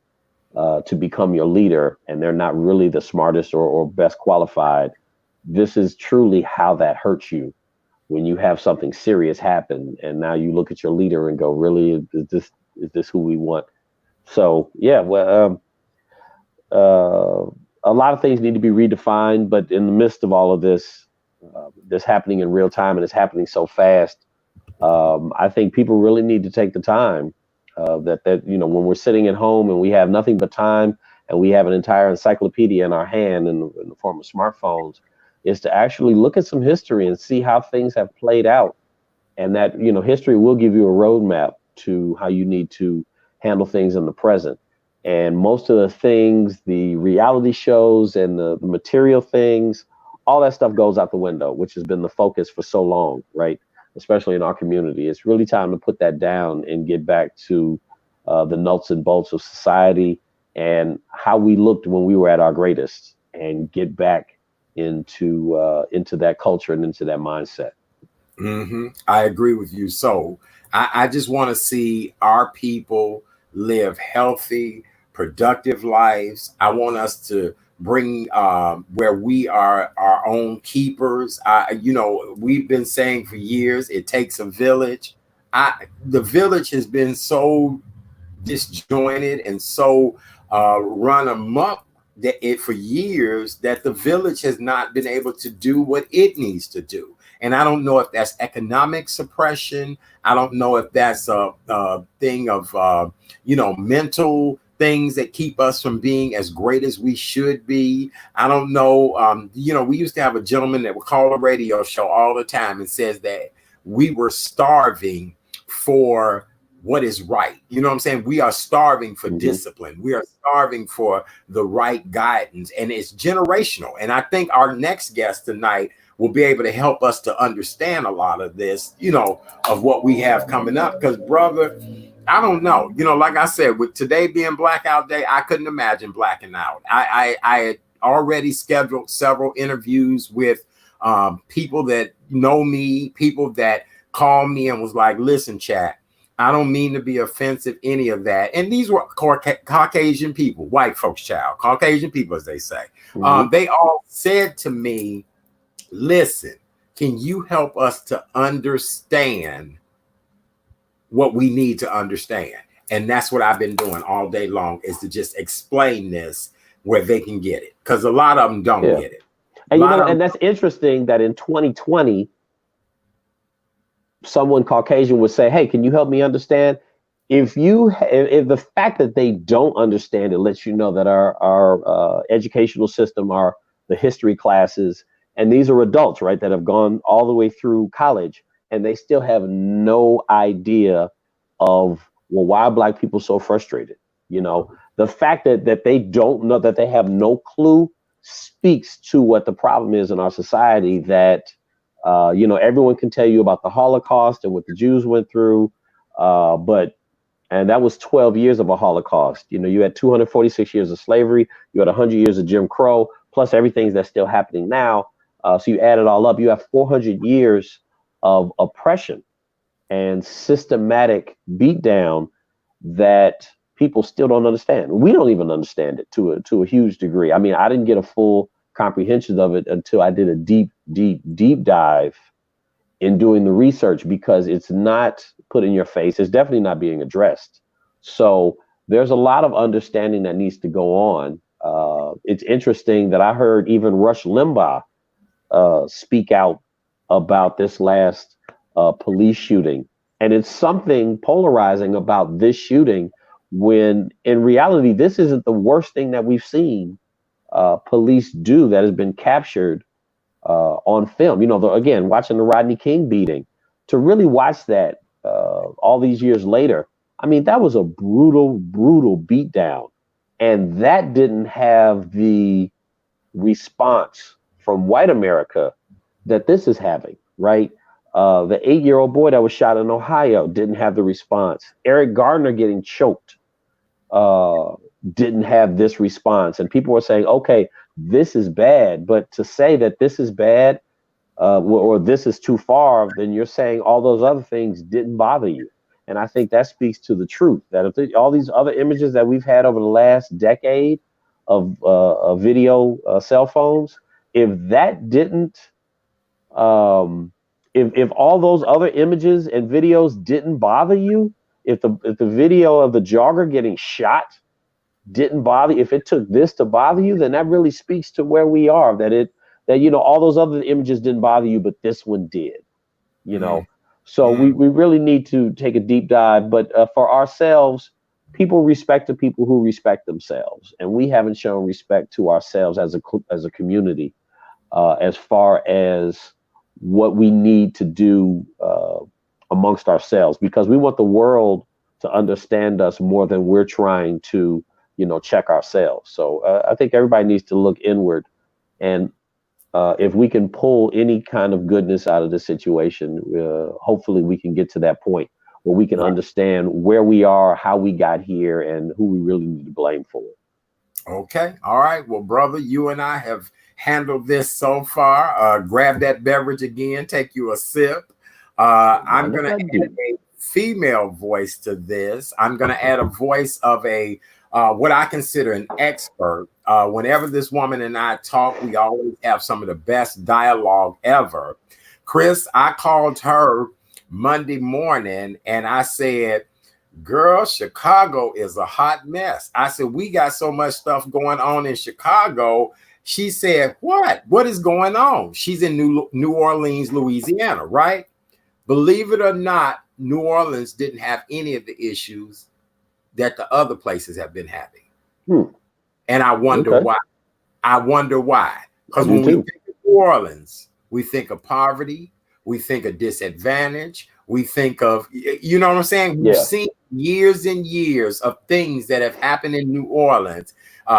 Speaker 2: to become your leader, and they're not really the smartest or best qualified. This is truly how that hurts you, when you have something serious happen and now you look at your leader and go, really, is this who we want? So yeah, well, a lot of things need to be redefined, but in the midst of all of this, this happening in real time, and it's happening so fast, I think people really need to take the time that when we're sitting at home and we have nothing but time, and we have an entire encyclopedia in our hand in the form of smartphones, is to actually look at some history and see how things have played out. And that, history will give you a roadmap to how you need to handle things in the present. And most of the things, the reality shows and the material things, all that stuff goes out the window, which has been the focus for so long, right? Especially in our community. It's really time to put that down and get back to the nuts and bolts of society and how we looked when we were at our greatest, and get back into that culture and into that mindset.
Speaker 1: I agree with you. So I just want to see our people live healthy, productive lives. I want us to bring where we are our own keepers. We've been saying for years, it takes a village. The village has been so disjointed and so run amok for years, that the village has not been able to do what it needs to do. And I don't know if that's economic suppression. I don't know if that's a thing of mental things that keep us from being as great as we should be. I don't know. We used to have a gentleman that would call a radio show all the time and says that we were starving for what is right. You know what I'm saying? We are starving for discipline. We are starving for the right guidance, and it's generational. And I think our next guest tonight will be able to help us to understand a lot of this, of what we have coming up. Because, brother, I don't know. Like I said, with today being Blackout Day, I couldn't imagine blacking out. I had already scheduled several interviews with people that know me, people that called me and was like, listen, chat, I don't mean to be offensive, any of that. And these were Caucasian people, white folks, child, Caucasian people, as they say. They all said to me, listen, can you help us to understand what we need to understand? And that's what I've been doing all day long, is to just explain this where they can get it. Because a lot of them don't get it.
Speaker 2: And that's interesting that in 2020, someone Caucasian would say, hey, can you help me understand? If the fact that they don't understand it lets you know that our educational system, the history classes, and these are adults, right, that have gone all the way through college, and they still have no idea of, well, why are Black people so frustrated? The fact that they don't know, that they have no clue, speaks to what the problem is in our society. That everyone can tell you about the Holocaust and what the Jews went through, and that was 12 years of a Holocaust. You had 246 years of slavery, you had 100 years of Jim Crow, plus everything that's still happening now. So you add it all up, you have 400 years of oppression and systematic beatdown that people still don't understand. We don't even understand it to a huge degree. I mean, I didn't get a full comprehension of it until I did a deep dive in doing the research, because it's not put in your face. It's definitely not being addressed. So there's a lot of understanding that needs to go on. It's interesting that I heard even Rush Limbaugh speak out about this last police shooting. And it's something polarizing about this shooting when in reality, this isn't the worst thing that we've seen police do that has been captured on film. You know, again, watching the Rodney King beating, to really watch that all these years later, I mean, that was a brutal, brutal beatdown. And that didn't have the response from white America that this is having, right? The 8-year-old boy that was shot in Ohio didn't have the response. Eric Gardner getting choked didn't have this response. And people were saying, okay, this is bad. But to say that this is bad or this is too far, then you're saying all those other things didn't bother you. And I think that speaks to the truth that if all these other images that we've had over the last decade of video cell phones, if that didn't, if all those other images and videos didn't bother you, if the video of the jogger getting shot didn't bother you, if it took this to bother you, then that really speaks to where we are. That you know, all those other images didn't bother you, but this one did. You know, so we really need to take a deep dive. But for ourselves, people respect the people who respect themselves, and we haven't shown respect to ourselves as a community as far as what we need to do amongst ourselves, because we want the world to understand us more than we're trying to, you know, check ourselves. So I think everybody needs to look inward, and if we can pull any kind of goodness out of the situation, hopefully we can get to that point where we can understand where we are, how we got here, and who we really need to blame for it.
Speaker 1: Okay. All right. Well, brother, you and I have handled this so far. Grab that beverage again, take you a sip. I'm going to add a female voice to this. I'm going to add a voice of a what I consider an expert. Whenever this woman and I talk, we always have some of the best dialogue ever. Chris, I called her Monday morning and I said, girl, Chicago is a hot mess. I said, we got so much stuff going on in Chicago. She said, what? What is going on? She's in New Orleans, Louisiana, right? Believe it or not, New Orleans didn't have any of the issues that the other places have been having. And I wonder why. I wonder why. Because when we think of New Orleans, we think of poverty, we think of disadvantage, we think of, you know what I'm saying? We've seen years and years of things that have happened in New Orleans,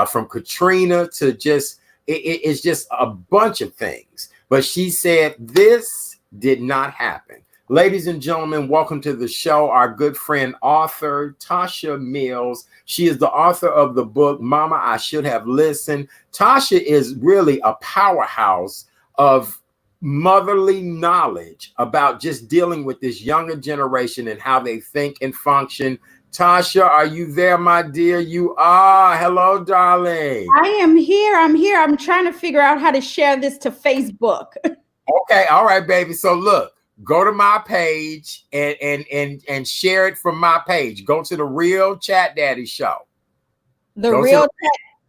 Speaker 1: from Katrina to just, it's just a bunch of things. But she said this did not happen. Ladies and gentlemen, welcome to the show. Our good friend, author Tosha Mills. She is the author of the book, Mama, I Should Have Listened. Tosha is really a powerhouse of motherly knowledge about just dealing with this younger generation and how they think and function. Tosha, are you there, my dear? You are. Hello, darling.
Speaker 3: I am here. I'm here. I'm trying to figure out how to share this to Facebook.
Speaker 1: Okay. All right, baby. So look. Go to my page and share it from my page. Go to the Real Chat Daddy Show.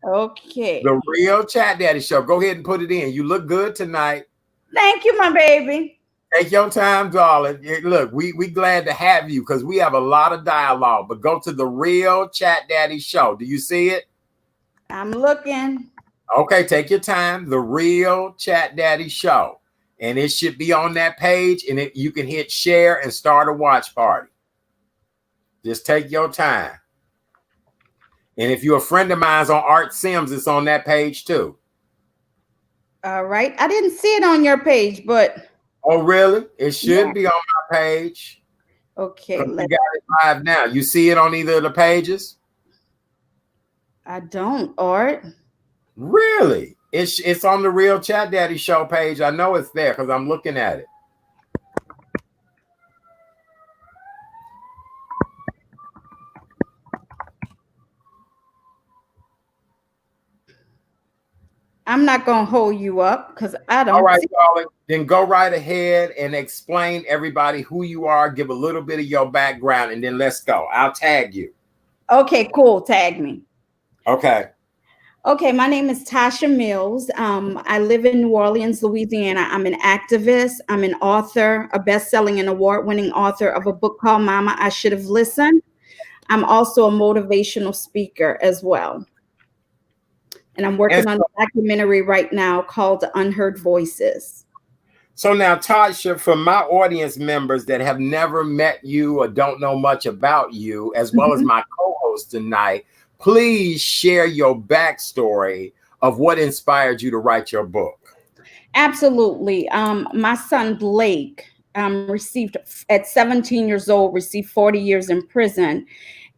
Speaker 3: Okay.
Speaker 1: The Real Chat Daddy Show. Go ahead and put it in. You look good tonight.
Speaker 3: Thank you, my baby.
Speaker 1: Take your time, darling. Look, we glad to have you because we have a lot of dialogue. But go to the Real Chat Daddy Show. Do you see it?
Speaker 3: I'm looking.
Speaker 1: Okay, take your time. The Real Chat Daddy Show. And it should be on that page, and you can hit share and start a watch party. Just take your time. And if you're a friend of mine's on Art Sims, it's on that page too.
Speaker 3: All right. I didn't see it on your page, but.
Speaker 1: Oh, really? It should be on my page.
Speaker 3: Okay.
Speaker 1: We got it live now. You see it on either of the pages?
Speaker 3: I don't, Art.
Speaker 1: Really? It's on the Real Chat Daddy Show page. I know it's there because I'm looking at it.
Speaker 3: I'm not going to hold you up because I don't.
Speaker 1: All right, darling. Then go right ahead and explain everybody who you are. Give a little bit of your background and then let's go. I'll tag you.
Speaker 3: Okay, cool. Tag me.
Speaker 1: Okay.
Speaker 3: Okay, my name is Tosha Mills. I live in New Orleans, Louisiana. I'm an activist. I'm an author, a best-selling and award-winning author of a book called Mama, I Should Have Listened. I'm also a motivational speaker as well. And I'm working on a documentary right now called Unheard Voices.
Speaker 1: So now, Tasha, for my audience members that have never met you or don't know much about you, as well as my co-host tonight, please share your backstory of what inspired you to write your book.
Speaker 3: Absolutely. My son Blake received, at 17 years old, received 40 years in prison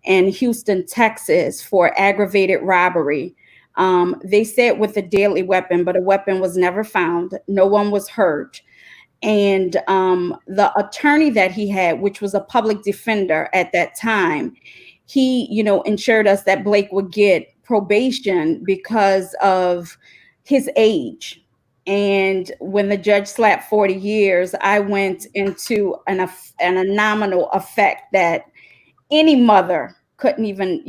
Speaker 3: in Houston, Texas for aggravated robbery. They said with a deadly weapon, but a weapon was never found. No one was hurt. And the attorney that he had, which was a public defender at that time, he, ensured us that Blake would get probation because of his age. And when the judge slapped 40 years, I went into an nominal effect that any mother couldn't even,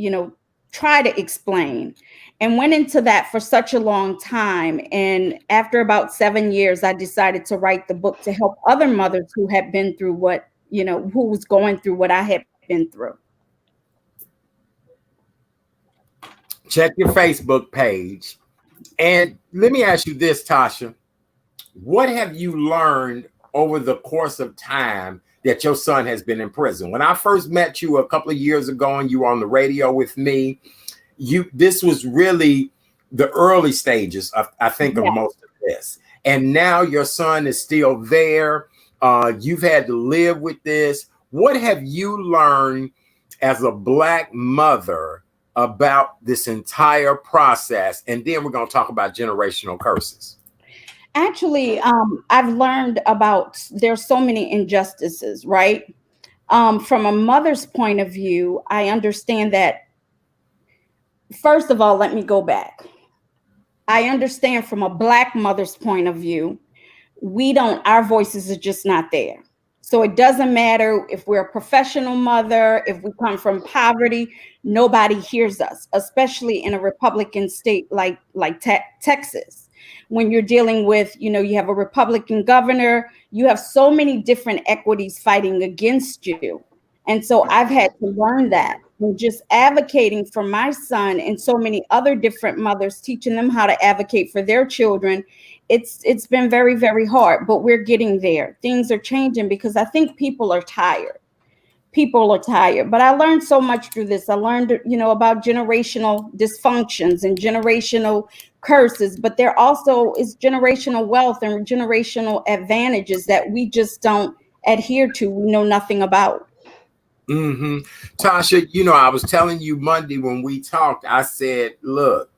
Speaker 3: try to explain, and went into that for such a long time. And after about 7 years, I decided to write the book to help other mothers who had been through who was going through what I had been through.
Speaker 1: Check your Facebook page. And let me ask you this, Tasha. What have you learned over the course of time that your son has been in prison? When I first met you a couple of years ago and you were on the radio with me, this was really the early stages of, I think, of most of this. And now your son is still there. You've had to live with this. What have you learned as a Black mother about this entire process? And then we're going to talk about generational curses.
Speaker 3: Actually, I've learned about, there's so many injustices, right? From a mother's point of view, I understand that. First of all, let me go back. I understand from a Black mother's point of view, our voices are just not there. So it doesn't matter if we're a professional mother, if we come from poverty, nobody hears us, especially in a Republican state like Texas. When you're dealing with, you have a Republican governor, you have so many different equities fighting against you. And so I've had to learn that. And just advocating for my son and so many other different mothers, teaching them how to advocate for their children, it's been very, very hard, but we're getting there. Things are changing because I think people are tired. But I learned so much through this. I learned, about generational dysfunctions and generational curses, but there also is generational wealth and generational advantages that we just don't adhere to. We know nothing about.
Speaker 1: Tasha, I was telling you Monday when we talked, I said, look,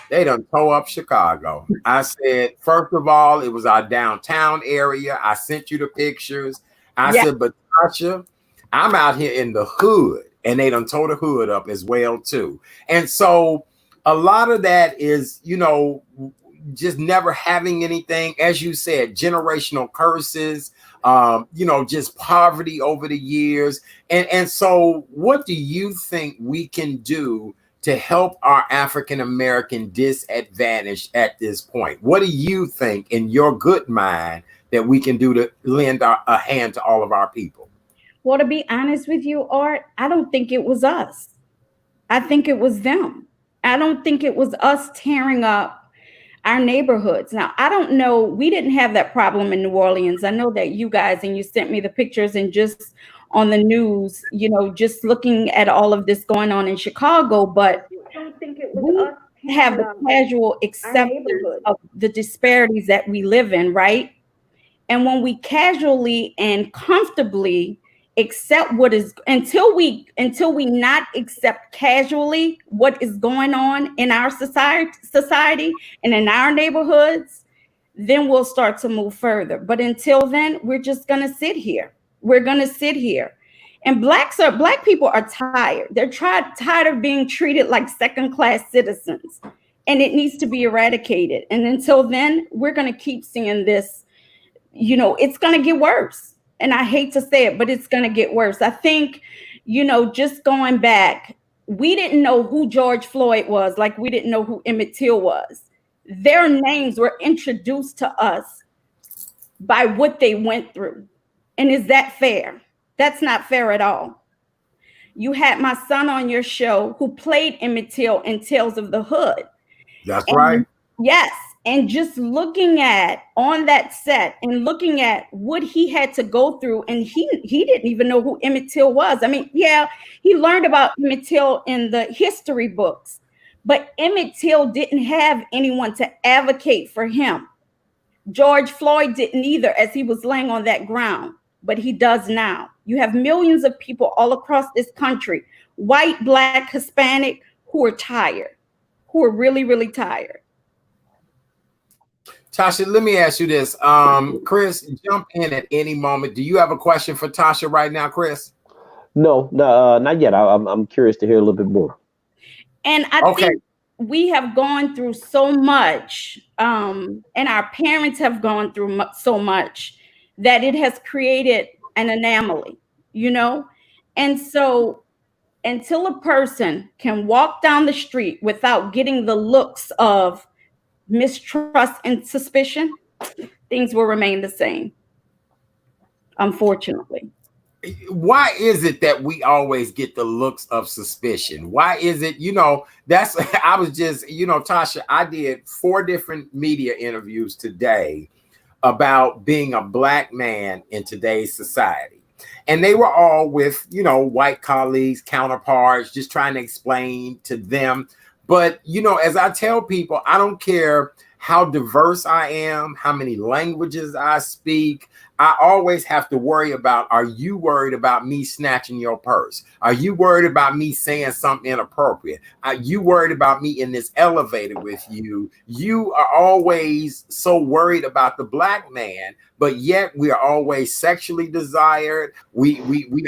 Speaker 1: they done tore up Chicago. I said, first of all, it was our downtown area. I sent you the pictures. I said, but Tasha, I'm out here in the hood, and they done tore the hood up as well too. And so a lot of that is, just never having anything, as you said, generational curses, just poverty over the years. And so what do you think we can do to help our African-American disadvantaged at this point? What do you think in your good mind that we can do to lend a hand to all of our people?
Speaker 3: Well, to be honest with you, Art, I don't think it was us. I think it was them. I don't think it was us tearing up our neighborhoods. Now, I don't know. We didn't have that problem in New Orleans. I know that you guys, and you sent me the pictures, and just on the news, just looking at all of this going on in Chicago, but I don't think it was we have the casual acceptance of the disparities that we live in, right? And when we casually and comfortably accept what is, until we not accept casually what is going on in our society and in our neighborhoods, then we'll start to move further. But until then, we're just going to sit here. And Black people are tired. They're tired of being treated like second-class citizens, and it needs to be eradicated. And until then, we're going to keep seeing this. It's going to get worse. And I hate to say it, but it's going to get worse. I think, just going back, We didn't know who George Floyd was, like we didn't know who Emmett Till was. Their names were introduced to us by what they went through. And is that fair? That's not fair at all. You had my son on your show who played Emmett Till in Tales of the Hood.
Speaker 1: That's
Speaker 3: And
Speaker 1: right.
Speaker 3: yes. And just looking at on that set and looking at what he had to go through, and he didn't even know who Emmett Till was. I mean, yeah, he learned about Emmett Till in the history books, but Emmett Till didn't have anyone to advocate for him. George Floyd didn't either, as he was laying on that ground, but he does now. You have millions of people all across this country, white, black, Hispanic, who are tired, who are really, really tired.
Speaker 1: Tosha, let me ask you this. Chris, jump in at any moment. Do you have a question for Tosha right now, Chris?
Speaker 2: No, not yet. I'm curious to hear a little bit more.
Speaker 3: And I think we have gone through so much, and our parents have gone through so much that it has created an anomaly, you know? And so until a person can walk down the street without getting the looks of mistrust and suspicion, things will remain the same, unfortunately.
Speaker 1: Why is it that we always get the looks of suspicion? Why is it, that's, I was just, Tosha, I did 4 different media interviews today about being a Black man in today's society. And they were all with, white colleagues, counterparts, just trying to explain to them. But, as I tell people, I don't care how diverse I am, how many languages I speak. I always have to worry about, are you worried about me snatching your purse? Are you worried about me saying something inappropriate? Are you worried about me in this elevator with you? You are always so worried about the Black man, but yet we are always sexually desired. We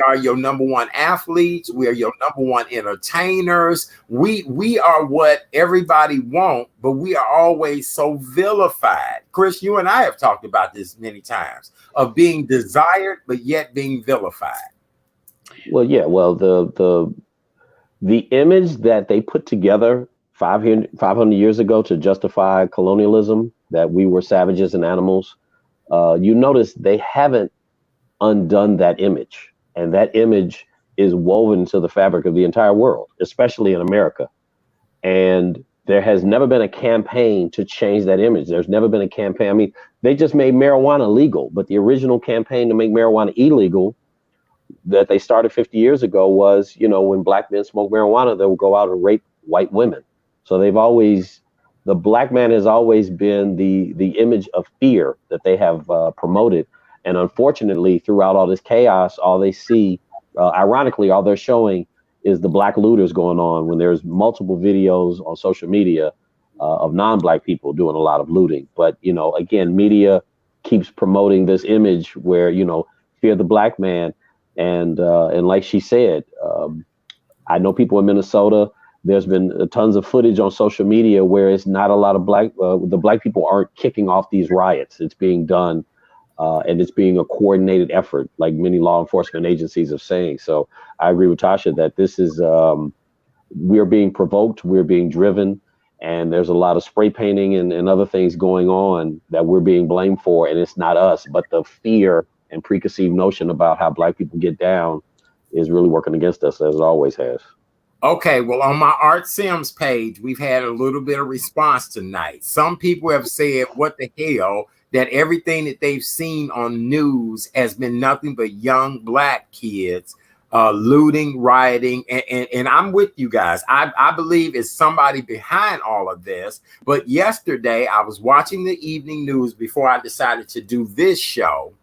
Speaker 1: are your number one athletes. We are your number one entertainers. We are what everybody wants, but we are always so vilified. Chris, you and I have talked about this many times, of being desired, but yet being vilified.
Speaker 2: Well, yeah. Well, the image that they put together 500 years ago to justify colonialism, that we were savages and animals, you notice they haven't undone that image. And that image is woven into the fabric of the entire world, especially in America. And there has never been a campaign to change that image. There's never been a campaign. I mean, they just made marijuana legal, but the original campaign to make marijuana illegal that they started 50 years ago was, when Black men smoke marijuana, they will go out and rape white women. So the Black man has always been the image of fear that they have promoted. And unfortunately, throughout all this chaos, all they see, ironically, all they're showing is the Black looters going on, when there's multiple videos on social media of non-Black people doing a lot of looting. But, again, media keeps promoting this image where, fear the Black man. And like she said, I know people in Minnesota, there's been tons of footage on social media where it's not a lot of the Black people aren't kicking off these riots. It's being done. And it's being a coordinated effort, like many law enforcement agencies are saying. So I agree with Tosha that this is, we're being provoked, we're being driven, and there's a lot of spray painting and other things going on that we're being blamed for. And it's not us, but the fear and preconceived notion about how Black people get down is really working against us, as it always has.
Speaker 1: Okay, well, on my Art Sims page, we've had a little bit of response tonight. Some people have said, what the hell, that everything that they've seen on news has been nothing but young Black kids looting, rioting. And I'm with you guys. I believe it's somebody behind all of this. But yesterday, I was watching the evening news before I decided to do this show.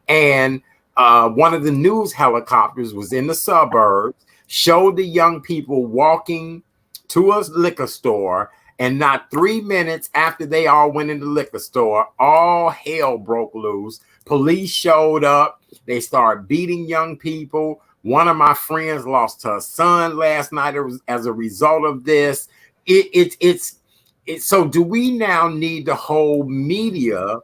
Speaker 1: And one of the news helicopters was in the suburbs, showed the young people walking to a liquor store. And not 3 minutes after they all went in the liquor store, all hell broke loose. Police showed up. They started beating young people. One of my friends lost her son last night as a result of this. So do we now need to hold media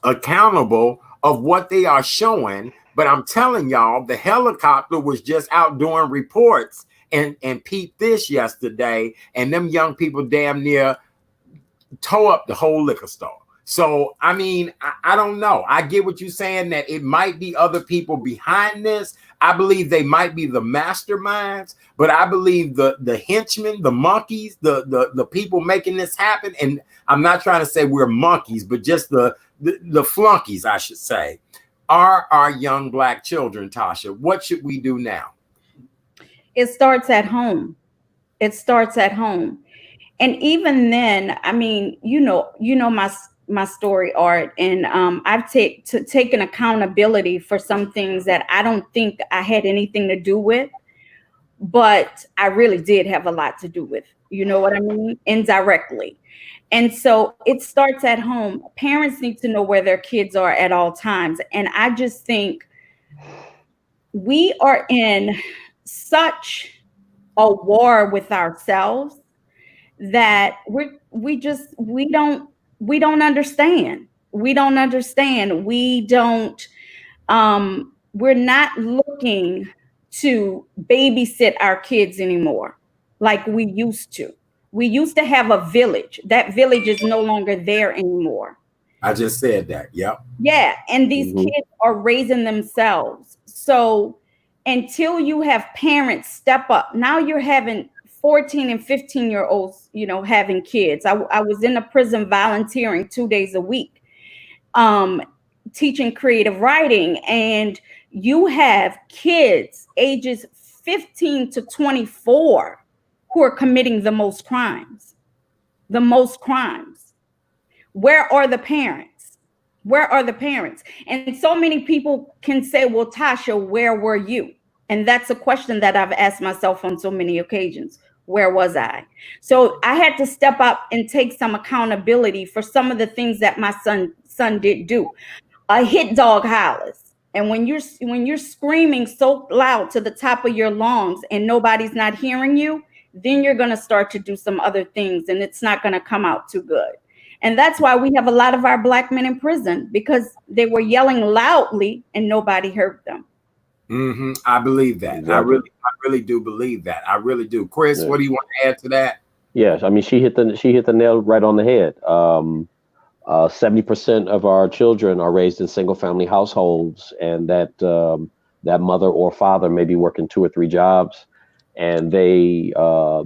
Speaker 1: accountable of what they are showing? But I'm telling y'all, the helicopter was just out doing reports and peeped this yesterday, and them young people damn near tore up the whole liquor store. So, I mean, I don't know. I get what you're saying, that it might be other people behind this. I believe they might be the masterminds, but I believe the henchmen, the monkeys, the people making this happen. And I'm not trying to say we're monkeys, but just the flunkies, I should say, are our young Black children. Tosha, what should we do now?
Speaker 3: It starts at home. It starts at home. And even then, I mean, you know my story, Art, and I've taken accountability for some things that I don't think I had anything to do with, but I really did have a lot to do with. You know what I mean? Indirectly. And so it starts at home. Parents need to know where their kids are at all times. And I just think we are in such a war with ourselves that we don't understand. We don't understand. We're not looking to babysit our kids anymore like we used to. We used to have a village. That village is no longer there anymore.
Speaker 1: I just said that. Yep.
Speaker 3: Yeah. And these kids are raising themselves. So until you have parents step up, now you're having 14 and 15-year-olds, having kids. I was in a prison volunteering 2 days a week, teaching creative writing. And you have kids ages 15 to 24 who are committing the most crimes. Where are the parents? Where are the parents? And so many people can say, well, Tosha, where were you? And that's a question that I've asked myself on so many occasions. Where was I? So I had to step up and take some accountability for some of the things that my son did do. A hit dog hollers. And when you're screaming so loud to the top of your lungs and nobody's not hearing you, then you're going to start to do some other things, and it's not going to come out too good. And that's why we have a lot of our Black men in prison, because they were yelling loudly and nobody heard them.
Speaker 1: Mm-hmm. I believe that. Exactly. I really do believe that. I really do. Chris, what do you want to add to that?
Speaker 2: Yes, I mean, she hit the nail right on the head. 70% of our children are raised in single family households, and that mother or father may be working 2 or 3 jobs, and they're in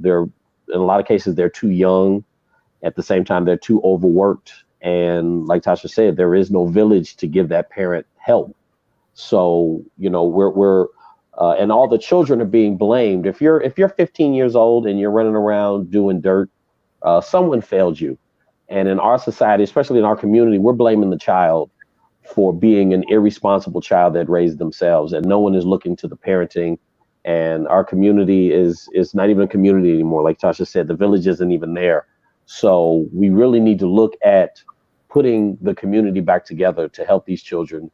Speaker 2: a lot of cases they're too young. At the same time, they're too overworked, and like Tosha said, there is no village to give that parent help. So we're and all the children are being blamed. If you're 15 years old and you're running around doing dirt, someone failed you. And in our society, especially in our community, we're blaming the child for being an irresponsible child that raised themselves, and no one is looking to the parenting. And our community is not even a community anymore. Like Tosha said, the village isn't even there. So we really need to look at putting the community back together to help these children.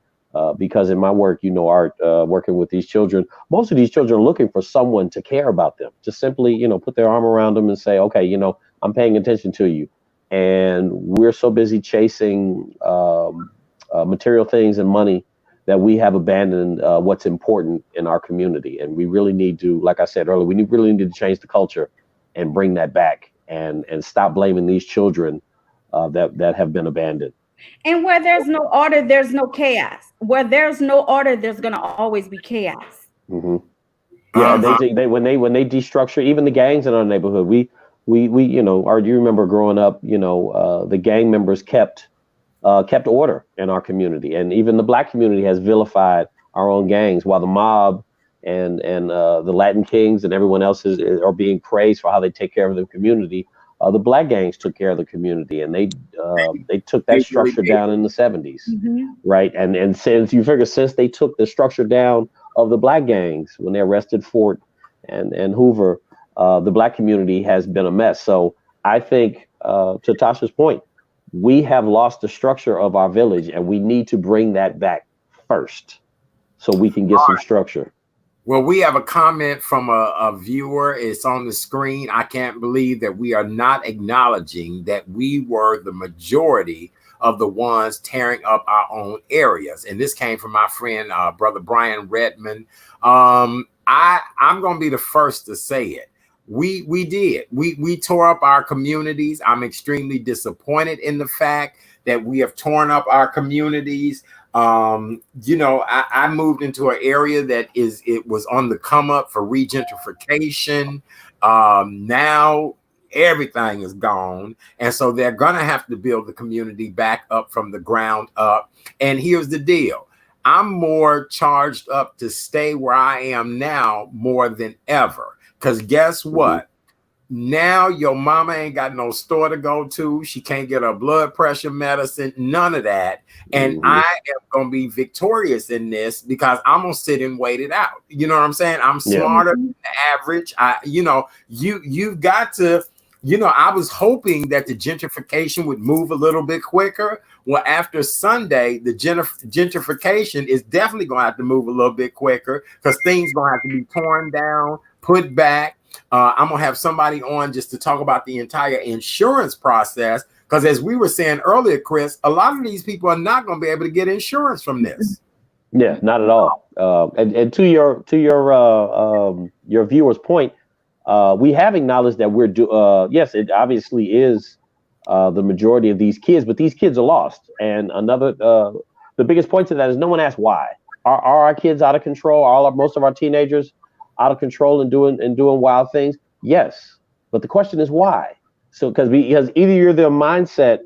Speaker 2: Because in my work, Art, working with these children, most of these children are looking for someone to care about them, to simply, put their arm around them and say, okay, I'm paying attention to you. And we're so busy chasing material things and money that we have abandoned what's important in our community. And we really need to, like I said earlier, really need to change the culture and bring that back and stop blaming these children that have been abandoned.
Speaker 3: And where there's no order, there's no chaos. Where there's no order, there's going to always be chaos.
Speaker 2: Mm-hmm. Yeah, they when they destructure even the gangs in our neighborhood. We Art, you remember growing up, the gang members kept order in our community, and even the Black community has vilified our own gangs, while the mob and the Latin Kings and everyone else are being praised for how they take care of the community. The Black gangs took care of the community, and they took that structure down in the 70s, right? And since they took the structure down of the Black gangs when they arrested Fort and Hoover, the Black community has been a mess. So I think, to Tosha's point, we have lost the structure of our village, and we need to bring that back first so we can get some structure.
Speaker 1: Well, we have a comment from a viewer. It's on the screen. I can't believe that we are not acknowledging that we were the majority of the ones tearing up our own areas. And this came from my friend, Brother Brian Redmond. I'm going to be the first to say it. We did. We tore up our communities. I'm extremely disappointed in the fact that we have torn up our communities. I moved into an area that it was on the come up for regentrification. Now everything is gone. And so they're going to have to build the community back up from the ground up. And here's the deal. I'm more charged up to stay where I am now more than ever. Because guess what? Now your mama ain't got no store to go to. She can't get her blood pressure medicine, none of that. And I am going to be victorious in this because I'm going to sit and wait it out. You know what I'm saying? I'm smarter than the average. You've got to, I was hoping that the gentrification would move a little bit quicker. Well, after Sunday, the gentrification is definitely going to have to move a little bit quicker because things going to have to be torn down, put back. I'm going to have somebody on just to talk about the entire insurance process. Because as we were saying earlier, Chris, a lot of these people are not going to be able to get insurance from this.
Speaker 2: Yeah, not at all. And to your viewer's point, we have acknowledged that yes, it obviously is the majority of these kids, but these kids are lost. And the biggest point to that is no one asked why. Are our kids out of control? Most of our teenagers out of control and doing wild things? Yes, but the question is why. So because either you're the mindset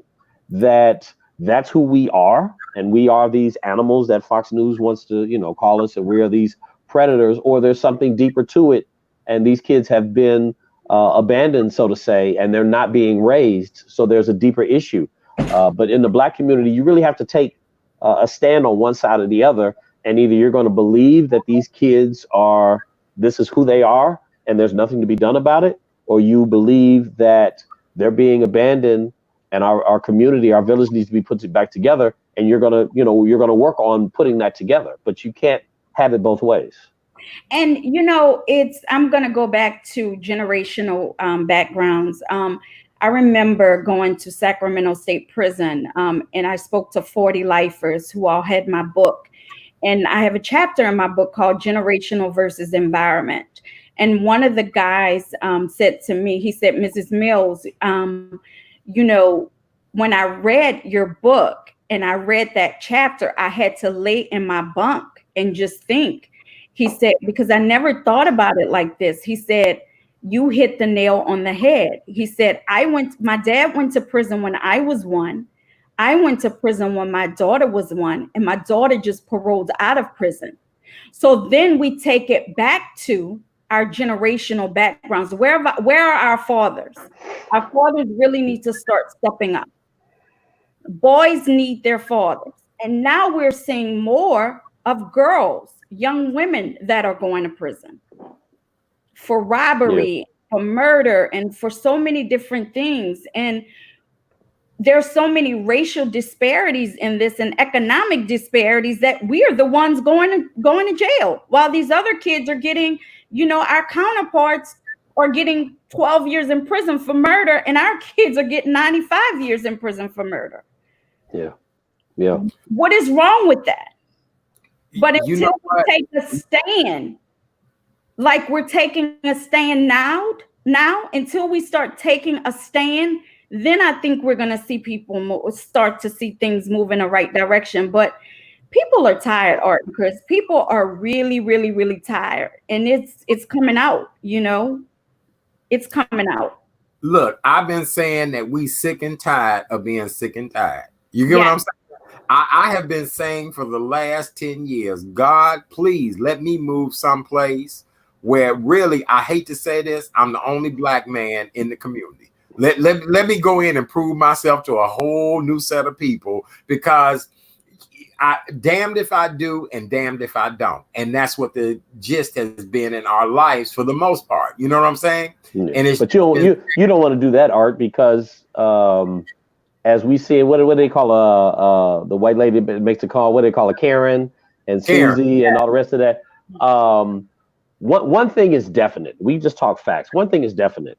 Speaker 2: that that's who we are and we are these animals that Fox News wants to call us, and we are these predators, or there's something deeper to it and these kids have been abandoned, so to say, and they're not being raised, so there's a deeper issue. But in the Black community, you really have to take a stand on one side or the other, and either you're going to believe that these kids this is who they are and there's nothing to be done about it, or you believe that they're being abandoned and our community, our village needs to be put back together, and you're going to work on putting that together, but you can't have it both ways.
Speaker 3: And I'm going to go back to generational backgrounds. I remember going to Sacramento State Prison, and I spoke to 40 lifers who all had my book. And I have a chapter in my book called Generational versus Environment. And one of the guys said to me, he said, Mrs. Mills, when I read your book and I read that chapter, I had to lay in my bunk and just think. He said, because I never thought about it like this. He said, you hit the nail on the head. He said, my dad went to prison when I was 1. I went to prison when my daughter was 1, and my daughter just paroled out of prison. So then we take it back to our generational backgrounds. Where are our fathers? Our fathers really need to start stepping up. Boys need their fathers. And now we're seeing more of girls, young women that are going to prison for robbery, for murder, and for so many different things. And there's so many racial disparities in this and economic disparities that we are the ones going to jail, while these other kids are getting, our counterparts are getting 12 years in prison for murder, and our kids are getting 95 years in prison for murder.
Speaker 2: Yeah.
Speaker 3: What is wrong with that? But until we take a stand, like we're taking a stand now, until we start taking a stand, then I think we're going to see people start to see things move in the right direction. But people are tired, Art and Chris. People are really, really, really tired. And it's coming out, It's coming out.
Speaker 1: Look, I've been saying that we sick and tired of being sick and tired. You get what I'm saying? I have been saying for the last 10 years, God, please let me move someplace where really, I hate to say this, I'm the only Black man in the community. Let me go in and prove myself to a whole new set of people, because damned if I do and damned if I don't. And that's what the gist has been in our lives for the most part. You know what I'm saying?
Speaker 2: Yeah. And but you don't want to do that, Art, because as we see, what do they call the white lady makes a call? What do they call a Karen and Susie and all the rest of that? One thing is definite. We just talk facts. One thing is definite.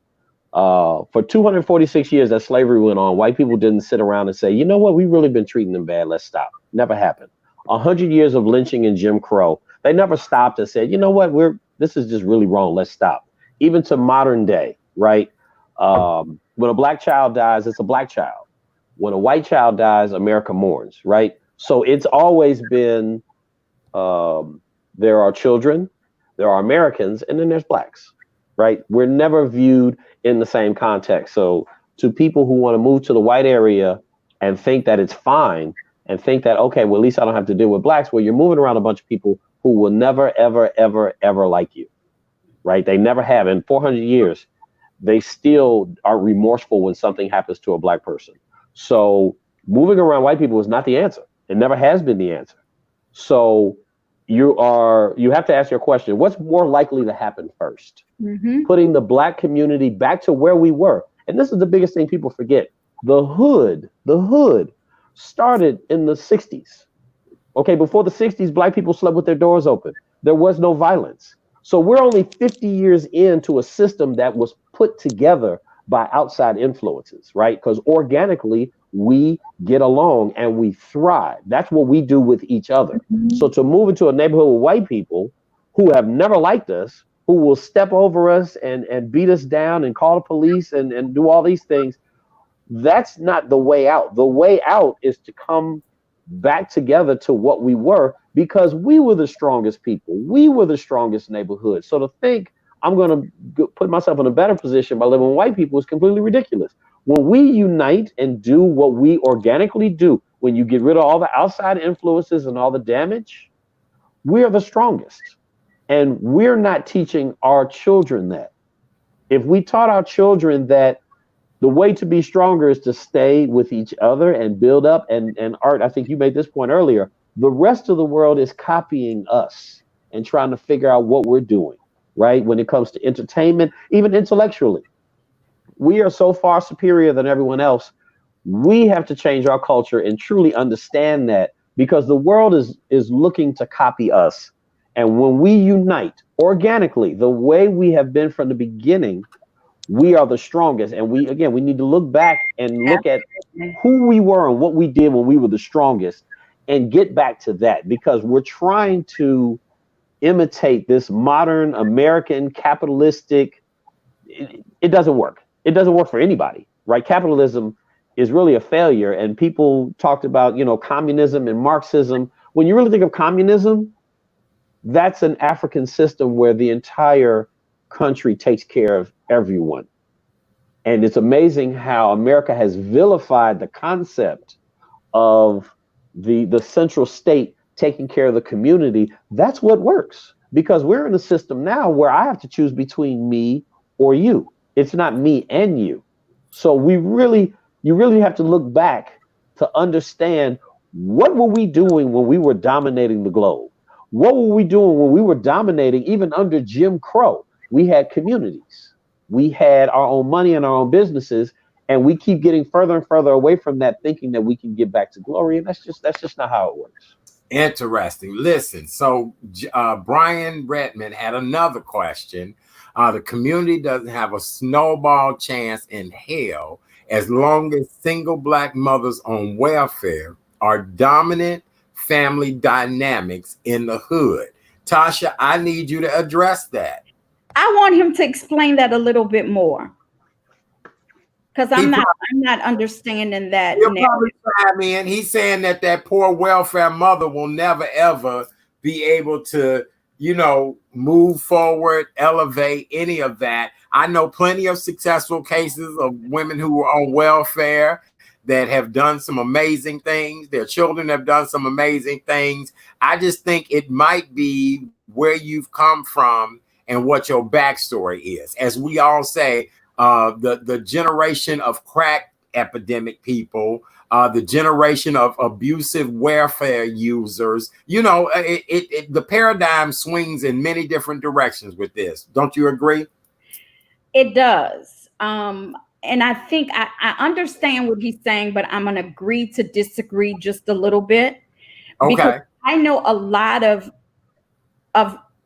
Speaker 2: For 246 years that slavery went on, white people didn't sit around and say, you know what, we've really been treating them bad. Let's stop. Never happened. 100 years of lynching and Jim Crow. They never stopped and said, you know what, this is just really wrong. Let's stop. Even to modern day, right? When a black child dies, it's a black child. When a white child dies, America mourns, right? So it's always been, there are children, there are Americans, and then there's blacks, right? We're never viewed in the same context. So to people who want to move to the white area and think that it's fine and think that, okay, well, at least I don't have to deal with blacks, well, you're moving around a bunch of people who will never, ever, ever, ever like you, right? They never have. In 400 years, they still are remorseful when something happens to a black person. So moving around white people is not the answer. It never has been the answer. So you have to ask your question, what's more likely to happen first? Mm-hmm. Putting the black community back to where we were. And this is the biggest thing people forget. The hood started in the 60s. Okay, before the 60s, black people slept with their doors open. There was no violence. So we're only 50 years into a system that was put together by outside influences, right? Because organically, we get along and we thrive. That's what we do with each other. Mm-hmm. So to move into a neighborhood with white people who have never liked us, who will step over us and beat us down and call the police and do all these things, that's not the way out. The way out is to come back together to what we were, because we were the strongest people. We were the strongest neighborhood. So to think I'm going to put myself in a better position by living with white people is completely ridiculous. When we unite and do what we organically do, when you get rid of all the outside influences and all the damage, we're the strongest. And we're not teaching our children that. If we taught our children that the way to be stronger is to stay with each other and build up, and Art, I think you made this point earlier, the rest of the world is copying us and trying to figure out what we're doing, right? When it comes to entertainment, even intellectually. We are so far superior than everyone else. We have to change our culture and truly understand that, because the world is looking to copy us. And when we unite organically, the way we have been from the beginning, we are the strongest. And we need to look back and look at who we were and what we did when we were the strongest and get back to that, because we're trying to imitate this modern American capitalistic. It doesn't work. It doesn't work for anybody, right? Capitalism is really a failure. And people talked about, communism and Marxism. When you really think of communism, that's an African system where the entire country takes care of everyone. And it's amazing how America has vilified the concept of the central state taking care of the community. That's what works, because we're in a system now where I have to choose between me or you. It's not me and you. So you really have to look back to understand, what were we doing when we were dominating the globe? What were we doing when we were dominating, even under Jim Crow? We had communities. We had our own money and our own businesses, and we keep getting further and further away from that, thinking that we can get back to glory. And that's just not how it works.
Speaker 1: Interesting. Listen, so Brian Redmond had another question. The community doesn't have a snowball chance in hell as long as single black mothers on welfare are dominant family dynamics in the hood. Tosha, I need you to address that.
Speaker 3: I want him to explain that a little bit more, because I'm not understanding that.
Speaker 1: He'll probably chime in. He's saying that poor welfare mother will never ever be able to, move forward, elevate, any of that. I know plenty of successful cases of women who were on welfare that have done some amazing things. Their children have done some amazing things. I just think it might be where you've come from and what your backstory is. As we all say, the generation of crack epidemic people, the generation of abusive welfare users, the paradigm swings in many different directions with this. Don't you agree?
Speaker 3: It does. And I think I understand what he's saying, but I'm going to agree to disagree just a little bit.
Speaker 1: Okay.
Speaker 3: Because I know a lot of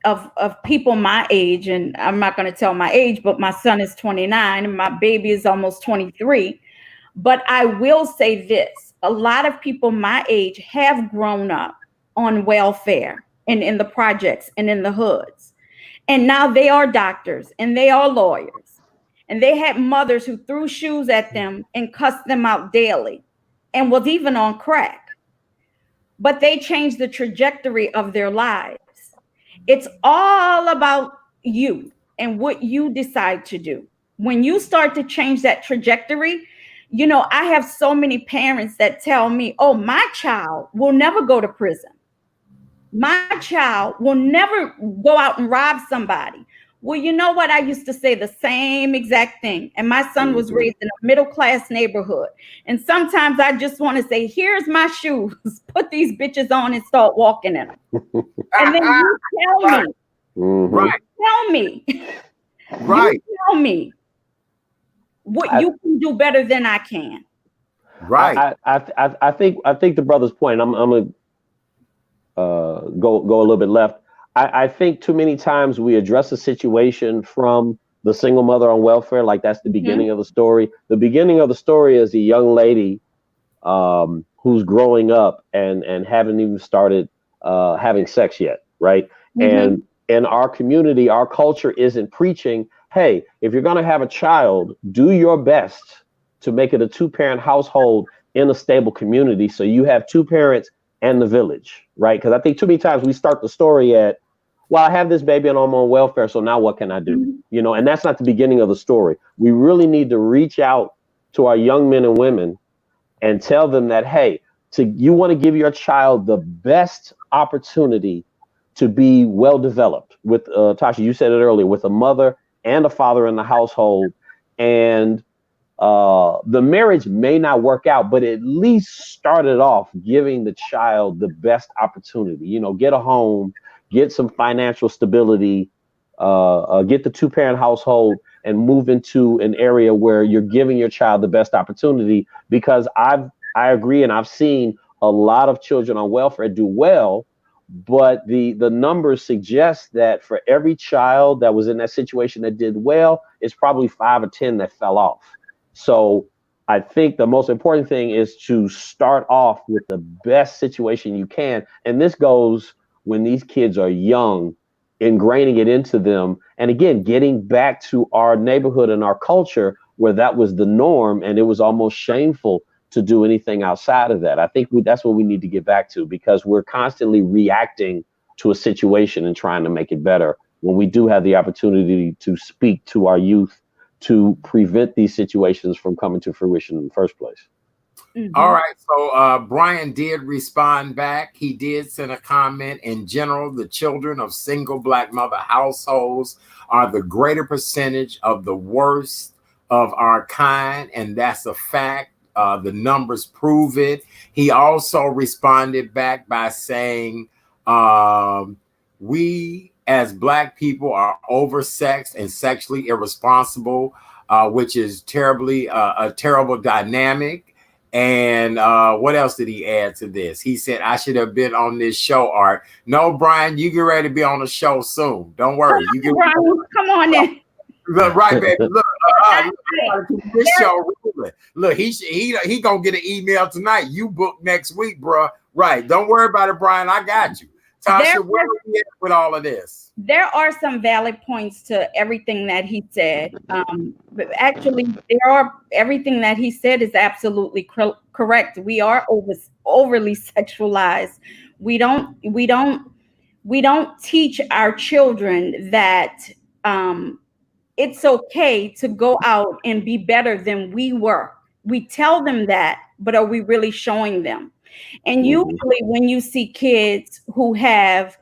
Speaker 3: of people my age, and I'm not going to tell my age, but my son is 29 and my baby is almost 23. But I will say this, a lot of people my age have grown up on welfare and in the projects and in the hoods. And now they are doctors and they are lawyers. And they had mothers who threw shoes at them and cussed them out daily and was even on crack. But they changed the trajectory of their lives. It's all about you and what you decide to do. When you start to change that trajectory, you know, I have so many parents that tell me, oh, my child will never go to prison. My child will never go out and rob somebody. Well, you know what? I used to say the same exact thing. And my son was raised in a middle-class neighborhood. And sometimes I just want to say, here's my shoes. Put these bitches on and start walking in them. And then you tell me.
Speaker 1: Right.
Speaker 3: Tell me.
Speaker 1: Right.
Speaker 3: You tell me what you can do better than I can.
Speaker 1: Right.
Speaker 2: I think the brother's point. I'm gonna go a little bit left. I think too many times we address a situation from the single mother on welfare, like that's the beginning of the story. The beginning of the story is a young lady who's growing up and haven't even started having sex yet, right? And in our community, our culture isn't preaching, hey, if you're going to have a child, do your best to make it a two-parent household in a stable community so you have two parents and the village, right? Because I think too many times we start the story at, well, I have this baby and I'm on welfare, so now what can I do? You know, and that's not the beginning of the story. We really need to reach out to our young men and women and tell them that, hey, you want to give your child the best opportunity to be well developed with, Tasha, you said it earlier, with a mother and a father in the household. And the marriage may not work out, but at least start it off giving the child the best opportunity, you know, get a home, get some financial stability, get the two-parent household and move into an area where you're giving your child the best opportunity. Because I agree, and I've seen a lot of children on welfare do well, but the numbers suggest that for every child that was in that situation that did well, it's probably 5 or 10 that fell off. So I think the most important thing is to start off with the best situation you can. And this goes when these kids are young, ingraining it into them. And again, getting back to our neighborhood and our culture where that was the norm and it was almost shameful to do anything outside of that. I think that's what we need to get back to, because we're constantly reacting to a situation and trying to make it better when we do have the opportunity to speak to our youth to prevent these situations from coming to fruition in the first place.
Speaker 1: All right. So Brian did respond back. He did send a comment. In general, the children of single Black mother households are the greater percentage of the worst of our kind. And that's a fact. The numbers prove it. He also responded back by saying, we as Black people are oversexed and sexually irresponsible, which is a terrible dynamic. And what else did he add to this? He said, I should have been on this show, Art. No, Brian, you get ready to be on the show soon. Don't worry. You get
Speaker 3: Brian, come on in.
Speaker 1: Look, right, baby. Look, this show. Look, he gonna get an email tonight. You book next week, bro. Right. Don't worry about it, Brian. I got you. Tasha, where are we at with all of this?
Speaker 3: There are some valid points to everything that he said. But actually, everything that he said is absolutely correct. We are overly sexualized. We don't teach our children that it's okay to go out and be better than we were. We tell them that, but are we really showing them? And usually when you see kids who have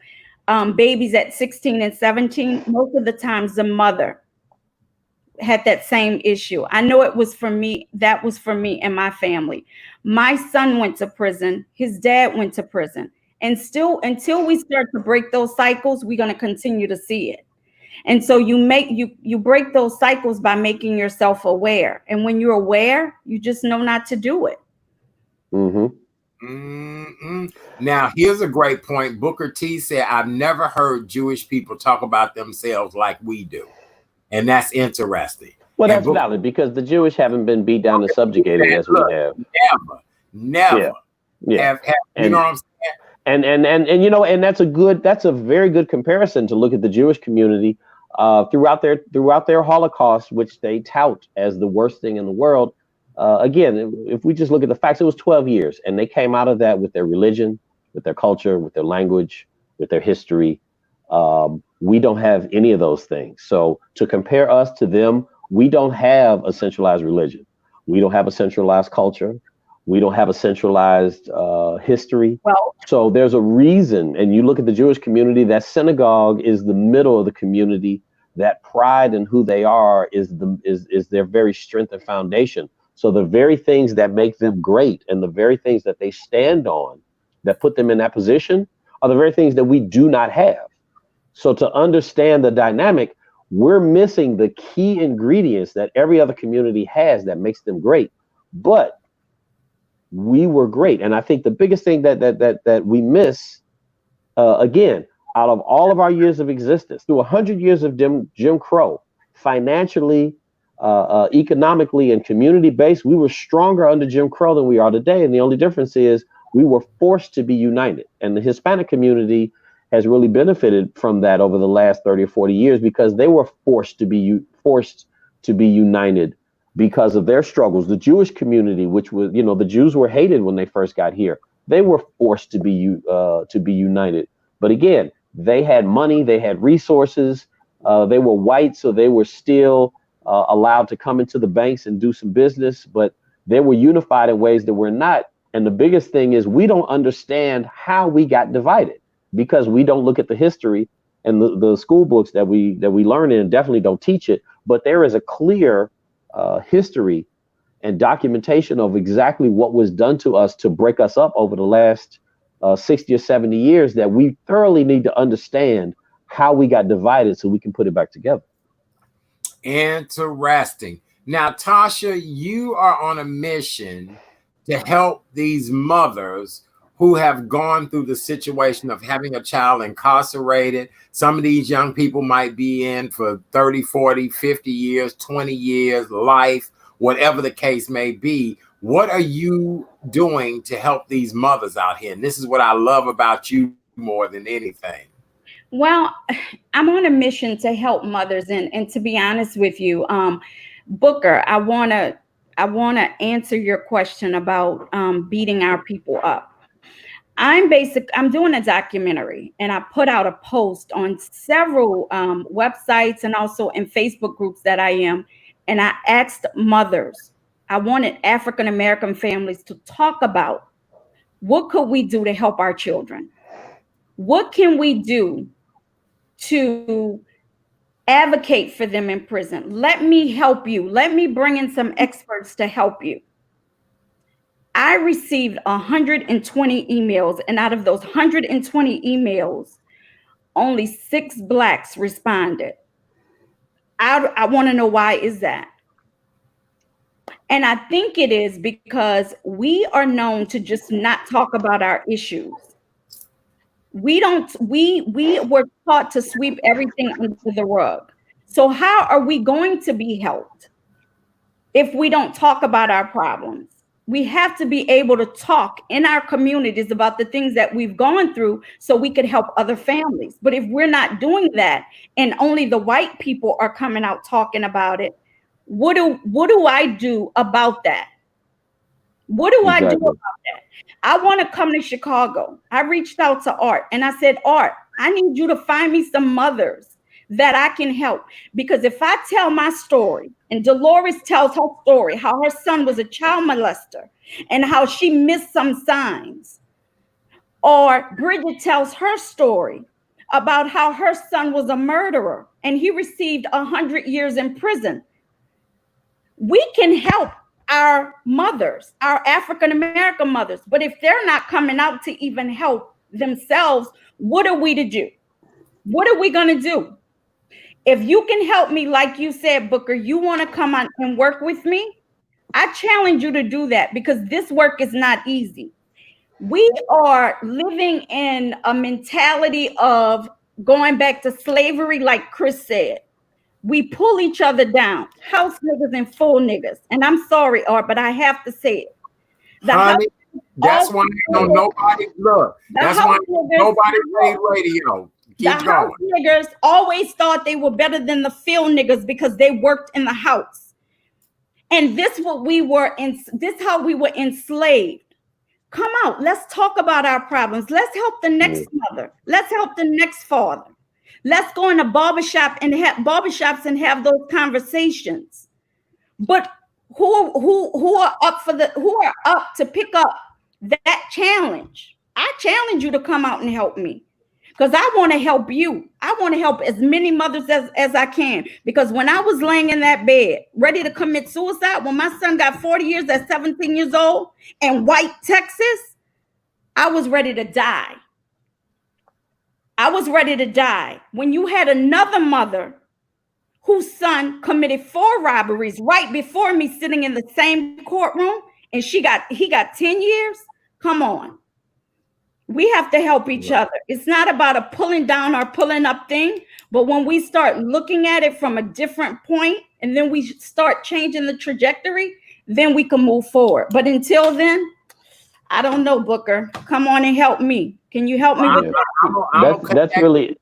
Speaker 3: babies at 16 and 17, most of the times the mother had that same issue. I know it was for me. That was for me and my family. My son went to prison. His dad went to prison. And still, until we start to break those cycles, we're going to continue to see it. And so you break those cycles by making yourself aware. And when you're aware, you just know not to do it.
Speaker 1: Mm-mm. Now, here's a great point. Booker T said, I've never heard Jewish people talk about themselves like we do. And that's interesting.
Speaker 2: Well,
Speaker 1: And
Speaker 2: that's
Speaker 1: Booker,
Speaker 2: valid because the Jewish haven't been beat down and subjugated as we
Speaker 1: look,
Speaker 2: have.
Speaker 1: never
Speaker 2: Yeah, yeah,
Speaker 1: have you know
Speaker 2: and
Speaker 1: what I'm saying?
Speaker 2: and you know, and that's a very good comparison to look at the Jewish community throughout their Holocaust, which they tout as the worst thing in the world. Again, if we just look at the facts, it was 12 years, and they came out of that with their religion, with their culture, with their language, with their history. We don't have any of those things. So to compare us to them, we don't have a centralized religion. We don't have a centralized culture. We don't have a centralized history.
Speaker 3: Well,
Speaker 2: So there's a reason. And you look at the Jewish community, that synagogue is the middle of the community. That pride in who they are is their very strength and foundation. So the very things that make them great and the very things that they stand on that put them in that position are the very things that we do not have. So to understand the dynamic, we're missing the key ingredients that every other community has that makes them great. But we were great. And I think the biggest thing that we miss, again, out of all of our years of existence, through 100 years of Jim Crow, financially, economically, and community based, we were stronger under Jim Crow than we are today. And the only difference is we were forced to be united. And the Hispanic community has really benefited from that over the last 30 or 40 years because they were forced to be united because of their struggles. The Jewish community, which was, you know, the Jews were hated when they first got here. They were forced to be united. But again, they had money, they had resources. They were white, so they were still allowed to come into the banks and do some business. But they were unified in ways that we're not. And the biggest thing is we don't understand how we got divided because we don't look at the history and the school books that we learn in definitely don't teach it. But there is a clear history and documentation of exactly what was done to us to break us up over the last 60 or 70 years that we thoroughly need to understand how we got divided so we can put it back together.
Speaker 1: Interesting. Now, Tosha, you are on a mission to help these mothers who have gone through the situation of having a child incarcerated. Some of these young people might be in for 30, 40, 50 years, 20 years, life, whatever the case may be. What are you doing to help these mothers out here? And this is what I love about you more than anything.
Speaker 3: Well, I'm on a mission to help mothers, and to be honest with you, Booker, I wanna answer your question about beating our people up. I'm doing a documentary, and I put out a post on several websites and also in Facebook groups that I am, and I asked mothers. I wanted African American families to talk about what could we do to help our children? What can we do to advocate for them in prison? Let me help you. Let me bring in some experts to help you. I received 120 emails, and out of those 120 emails, only 6 Blacks responded. I want to know why is that? And I think it is because we are known to just not talk about our issues. We were taught to sweep everything under the rug. So how are we going to be helped if we don't talk about our problems? We have to be able to talk in our communities about the things that we've gone through so we could help other families. But if we're not doing that and only the white people are coming out talking about it, what do I do about that? What do I do about that? I want to come to Chicago. I reached out to Art and I said, Art, I need you to find me some mothers that I can help. Because if I tell my story and Dolores tells her story, how her son was a child molester and how she missed some signs, or Bridget tells her story about how her son was a murderer and he received 100 years in prison, we can help our mothers, our African American mothers. But if they're not coming out to even help themselves, what are we to do? What are we going to do? If you can help me, like you said, Booker, you want to come on and work with me, I challenge you to do that because this work is not easy. We are living in a mentality of going back to slavery, like Chris said. We pull each other down, house niggas and full niggas. And I'm sorry, Art, but I have to say it. The
Speaker 1: Honey, that's why nobody look. That's why nobody played radio. Keep going.
Speaker 3: House niggers always thought they were better than the field niggas because they worked in the house. And this how we were enslaved. Come out. Let's talk about our problems. Let's help the next mother. Let's help the next father. Let's go in a barbershop and barbershops and have those conversations. But who are up to pick up that challenge? I challenge you to come out and help me, because I want to help you. I want to help as many mothers as I can. Because when I was laying in that bed ready to commit suicide, when my son got 40 years at 17 years old in White, Texas, I was ready to die. I was ready to die. When you had another mother whose son committed 4 robberies right before me, sitting in the same courtroom, and he got 10 years. Come on. We have to help each other. It's not about a pulling down or pulling up thing, but when we start looking at it from a different point, and then we start changing the trajectory, then we can move forward. But until then, I don't know, Booker. Come on and help me. Can you help me with
Speaker 2: that? That's really.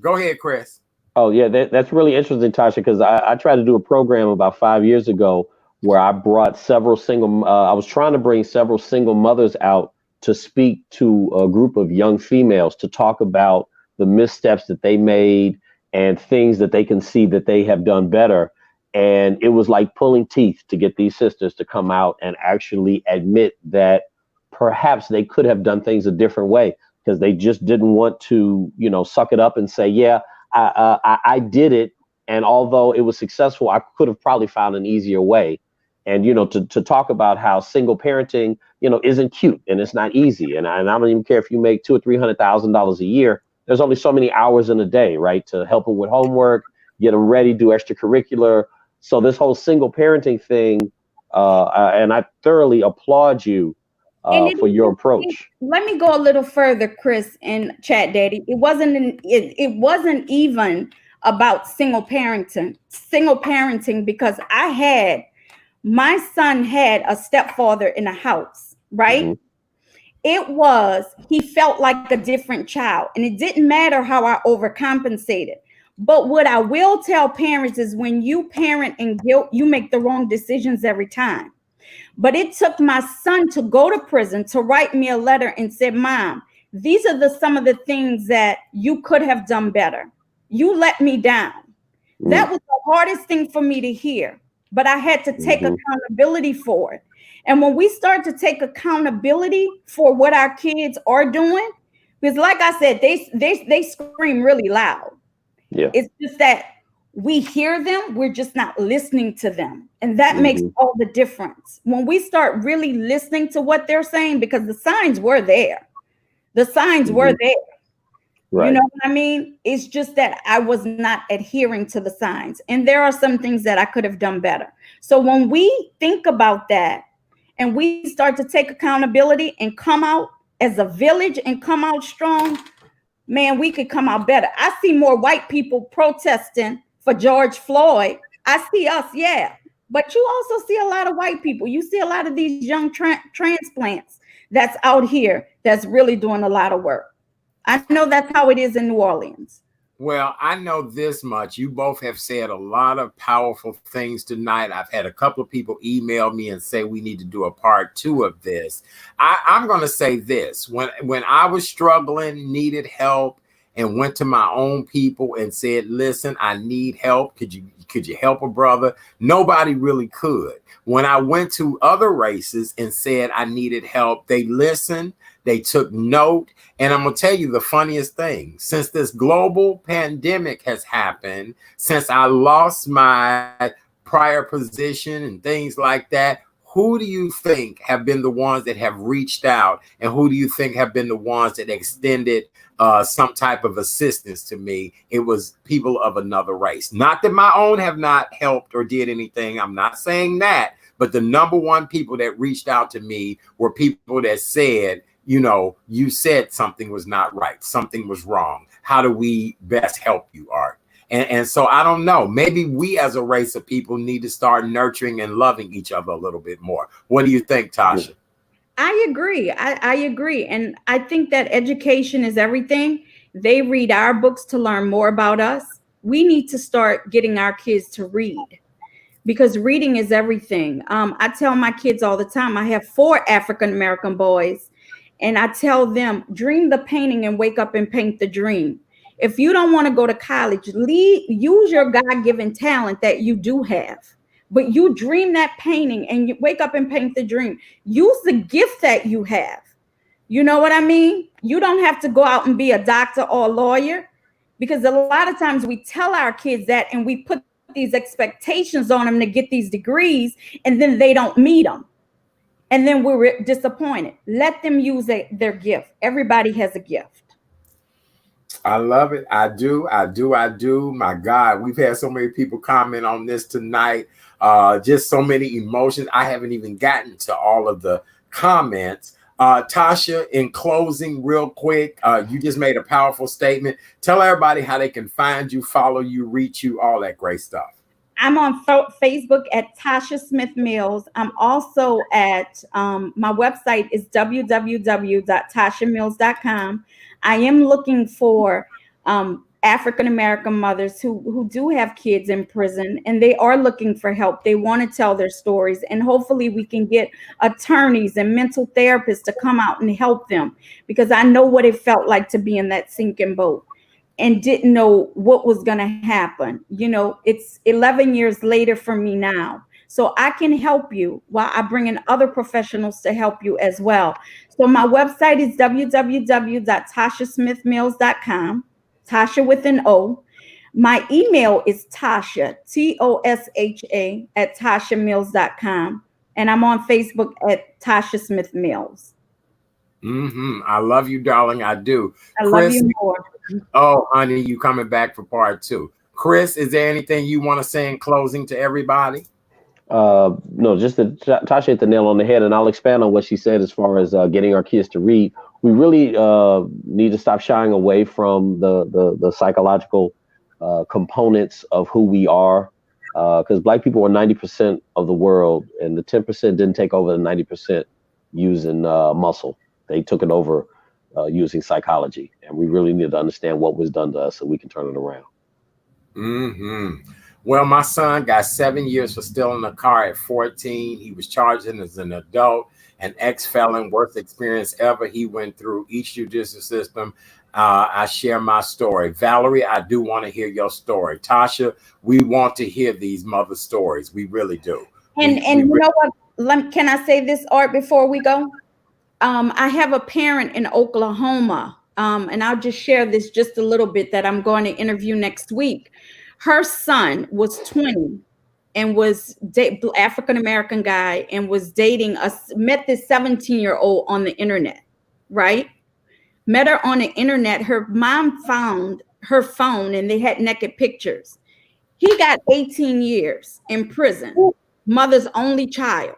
Speaker 1: Go ahead, Chris.
Speaker 2: Oh yeah, that's really interesting, Tasha, because I tried to do a program about 5 years ago where I brought several single. I was trying to bring several single mothers out to speak to a group of young females to talk about the missteps that they made and things that they can see that they have done better. And it was like pulling teeth to get these sisters to come out and actually admit that perhaps they could have done things a different way, because they just didn't want to, suck it up and say, yeah, I did it. And although it was successful, I could have probably found an easier way. And, to talk about how single parenting, isn't cute and it's not easy. And I don't even care if you make $200,000 or $300,000 a year. There's only so many hours in a day, right? To help them with homework, get them ready, do extracurricular. So this whole single parenting thing, and I thoroughly applaud you for your approach.
Speaker 3: Let me go a little further, Chris and Chat Daddy. It wasn't even about single parenting, because my son had a stepfather in the house, right? Mm-hmm. He felt like a different child, and it didn't matter how I overcompensated. But what I will tell parents is, when you parent in guilt, you make the wrong decisions every time. But it took my son to go to prison to write me a letter and said, Mom, these are some of the things that you could have done better. You let me down. Mm-hmm. That was the hardest thing for me to hear, but I had to take accountability for it. And when we start to take accountability for what our kids are doing, because like I said, they scream really loud. Yeah. It's just that we hear them, we're just not listening to them. And that makes all the difference. When we start really listening to what they're saying, because the signs were there. The signs were there. Right. You know what I mean? It's just that I was not adhering to the signs. And there are some things that I could have done better. So when we think about that and we start to take accountability and come out as a village and come out strong, man, we could come out better. I see more white people protesting for George Floyd. I see us, yeah. But you also see a lot of white people. You see a lot of these young transplants that's out here that's really doing a lot of work. I know that's how it is in New Orleans.
Speaker 1: Well, I know this much. You both have said a lot of powerful things tonight. I've had a couple of people email me and say we need to do a part 2 of this. I'm going to say this. When I was struggling, needed help, and went to my own people and said, listen, I need help. Could you help a brother? Nobody really could. When I went to other races and said I needed help, they listened, they took note. And I'm going to tell you the funniest thing. Since this global pandemic has happened, since I lost my prior position and things like that, who do you think have been the ones that have reached out? And who do you think have been the ones that extended some type of assistance to me? It was people of another race. Not that my own have not helped or did anything. I'm not saying that. But the number one people that reached out to me were people that said, you know, you said something was not right, something was wrong. How do we best help you, Art? And so I don't know, maybe we as a race of people need to start nurturing and loving each other a little bit more. What do you think, Tosha?
Speaker 3: I agree. I agree. And I think that education is everything. They read our books to learn more about us. We need to start getting our kids to read, because reading is everything. I tell my kids all the time, I have 4 African-American boys, and I tell them, dream the painting and wake up and paint the dream. If you don't want to go to college, use your God-given talent that you do have. But you dream that painting and you wake up and paint the dream. Use the gift that you have. You know what I mean? You don't have to go out and be a doctor or a lawyer, because a lot of times we tell our kids that and we put these expectations on them to get these degrees, and then they don't meet them. And then we're disappointed. Let them use their gift. Everybody has a gift.
Speaker 1: I love it. I do. My God, we've had so many people comment on this tonight. Just so many emotions. I haven't even gotten to all of the comments. Tosha, in closing, real quick, you just made a powerful statement. Tell everybody how they can find you, follow you, reach you, all that great stuff.
Speaker 3: I'm on Facebook at Tosha Smith-Mills. I'm also at, my website is www.toshamills.com. I am looking for African-American mothers who do have kids in prison, and they are looking for help. They want to tell their stories, and hopefully we can get attorneys and mental therapists to come out and help them, because I know what it felt like to be in that sinking boat and didn't know what was going to happen. You know, it's 11 years later for me now. So I can help you while I bring in other professionals to help you as well. So my website is www.toshasmithmills.com, Tosha with an O. My email is Tosha, Tosha, at toshamills.com. And I'm on Facebook at Tosha Smith-Mills.
Speaker 1: I love you, darling. I do.
Speaker 3: I love you more.
Speaker 1: Oh, honey, you coming back for part 2. Chris, is there anything you want to say in closing to everybody?
Speaker 2: No, just that Tosha hit the nail on the head, and I'll expand on what she said as far as getting our kids to read. We really need to stop shying away from the psychological components of who we are, because Black people are 90% of the world, and the 10% didn't take over the 90% using muscle. They took it over using psychology, and we really need to understand what was done to us so we can turn it around.
Speaker 1: Well, my son got 7 years for stealing a car at 14. He was charged as an adult, an ex-felon, worst experience ever he went through each judicial system. I share my story. Valerie, I do want to hear your story. Tosha, we want to hear these mother stories. We really do.
Speaker 3: And you know what? Can I say this, Art, before we go? I have a parent in Oklahoma, and I'll just share this just a little bit, that I'm going to interview next week. Her son was 20 and was African-American guy, and was dating met this 17-year-old on the internet, right? Met her on the internet. Her mom found her phone and they had naked pictures. He got 18 years in prison, mother's only child.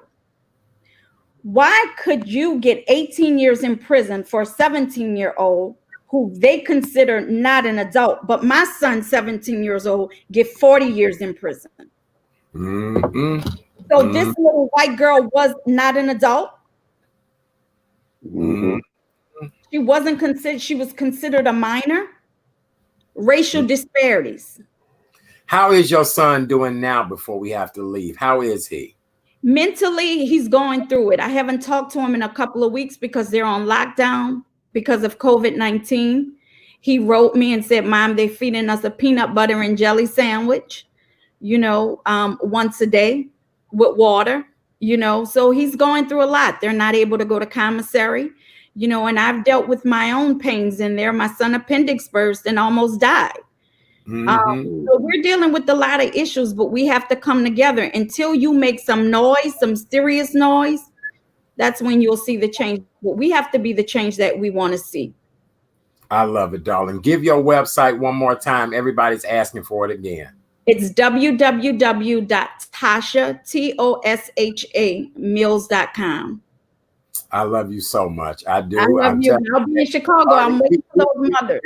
Speaker 3: Why could you get 18 years in prison for a 17-year-old who they consider not an adult, but my son, 17 years old, get 40 years in prison? So this little white girl was not an adult. She wasn't considered, she was considered a minor. Racial disparities.
Speaker 1: How is your son doing now before we have to leave? How is he?
Speaker 3: Mentally, he's going through it. I haven't talked to him in a couple of weeks because they're on lockdown because of COVID-19. He wrote me and said, Mom, they're feeding us a peanut butter and jelly sandwich, you know, once a day with water, you know. So he's going through a lot. They're not able to go to commissary, you know, and I've dealt with my own pains in there. My son appendix burst and almost died. So we're dealing with a lot of issues, but we have to come together. Until you make some noise, some serious noise, that's when you'll see the change. But we have to be the change that we want to see.
Speaker 1: I love it, darling. Give your website one more time. Everybody's asking for it again.
Speaker 3: It's www.toshamills.com.
Speaker 1: I love you so much. I
Speaker 3: I
Speaker 1: do.
Speaker 3: love
Speaker 1: I'm
Speaker 3: you.
Speaker 1: telling
Speaker 3: I'll be in Chicago. I'm waiting for those mothers.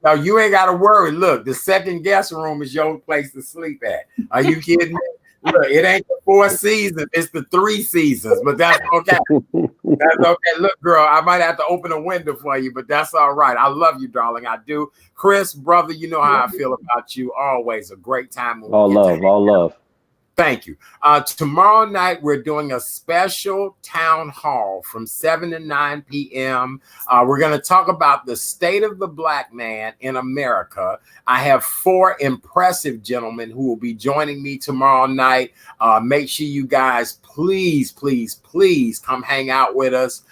Speaker 1: No, you ain't got to worry. Look, the second guest room is your place to sleep at. Are you kidding me? Look, it ain't the 4 seasons, it's the 3 seasons, but that's okay. That's okay. Look, girl, I might have to open a window for you, but that's all right. I love you, darling. I do. Chris, brother, you know how I feel about you. Always a great time.
Speaker 2: All love.
Speaker 1: Thank you. Tomorrow night, we're doing a special town hall from 7 to 9 p.m. We're going to talk about the state of the Black man in America. I have 4 impressive gentlemen who will be joining me tomorrow night. Make sure you guys, please come hang out with us.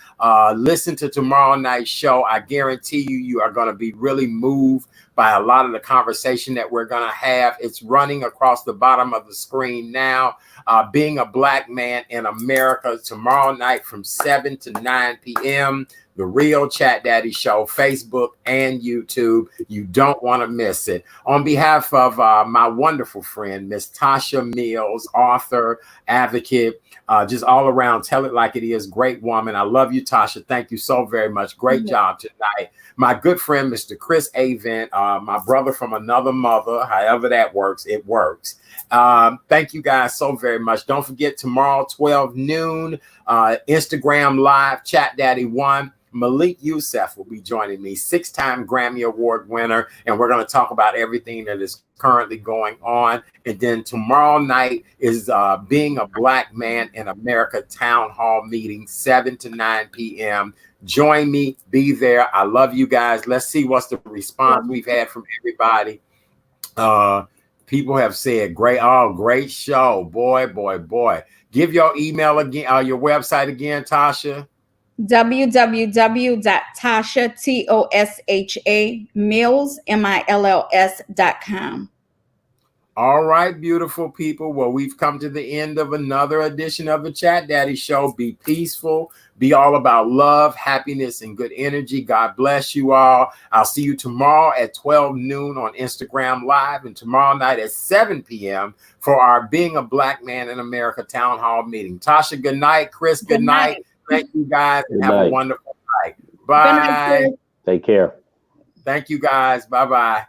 Speaker 1: Listen to tomorrow night's show. I guarantee you are going to be really moved by a lot of the conversation that we're going to have. It's running across the bottom of the screen now. Being a Black man in America tomorrow night from 7 to 9 p.m. The Real Chat Daddy Show, Facebook and YouTube. You don't want to miss it. On behalf of my wonderful friend, Miss Tosha Mills, author, advocate, just all around, tell it like it is, great woman. I love you, Tosha. Thank you so very much. Great job tonight. My good friend, Mr. Chris Avent, my brother from another mother, however that works, it works. Thank you guys so very much. Don't forget tomorrow, 12 noon, Instagram Live, Chat Daddy 1. Malik Youssef will be joining me, 6-time Grammy Award winner, and we're going to talk about everything that is currently going on. And then tomorrow night is Being a Black Man in America Town Hall meeting, 7 to 9 p.m. Join me, be there. I love you guys. Let's see what's the response we've had from everybody. People have said, great show. Boy. Give your email again, your website again, Tosha.
Speaker 3: www.ToshaTosha.mills.com.
Speaker 1: All right, beautiful people. Well, we've come to the end of another edition of the Chat Daddy Show. Be peaceful. Be all about love, happiness, and good energy. God bless you all. I'll see you tomorrow at 12 noon on Instagram Live and tomorrow night at 7 p.m. for our Being a Black Man in America Town Hall meeting. Tasha, good night. Chris, good night. Thank you guys and have a wonderful night. Bye.
Speaker 2: Take care.
Speaker 1: Thank you guys. Bye-bye.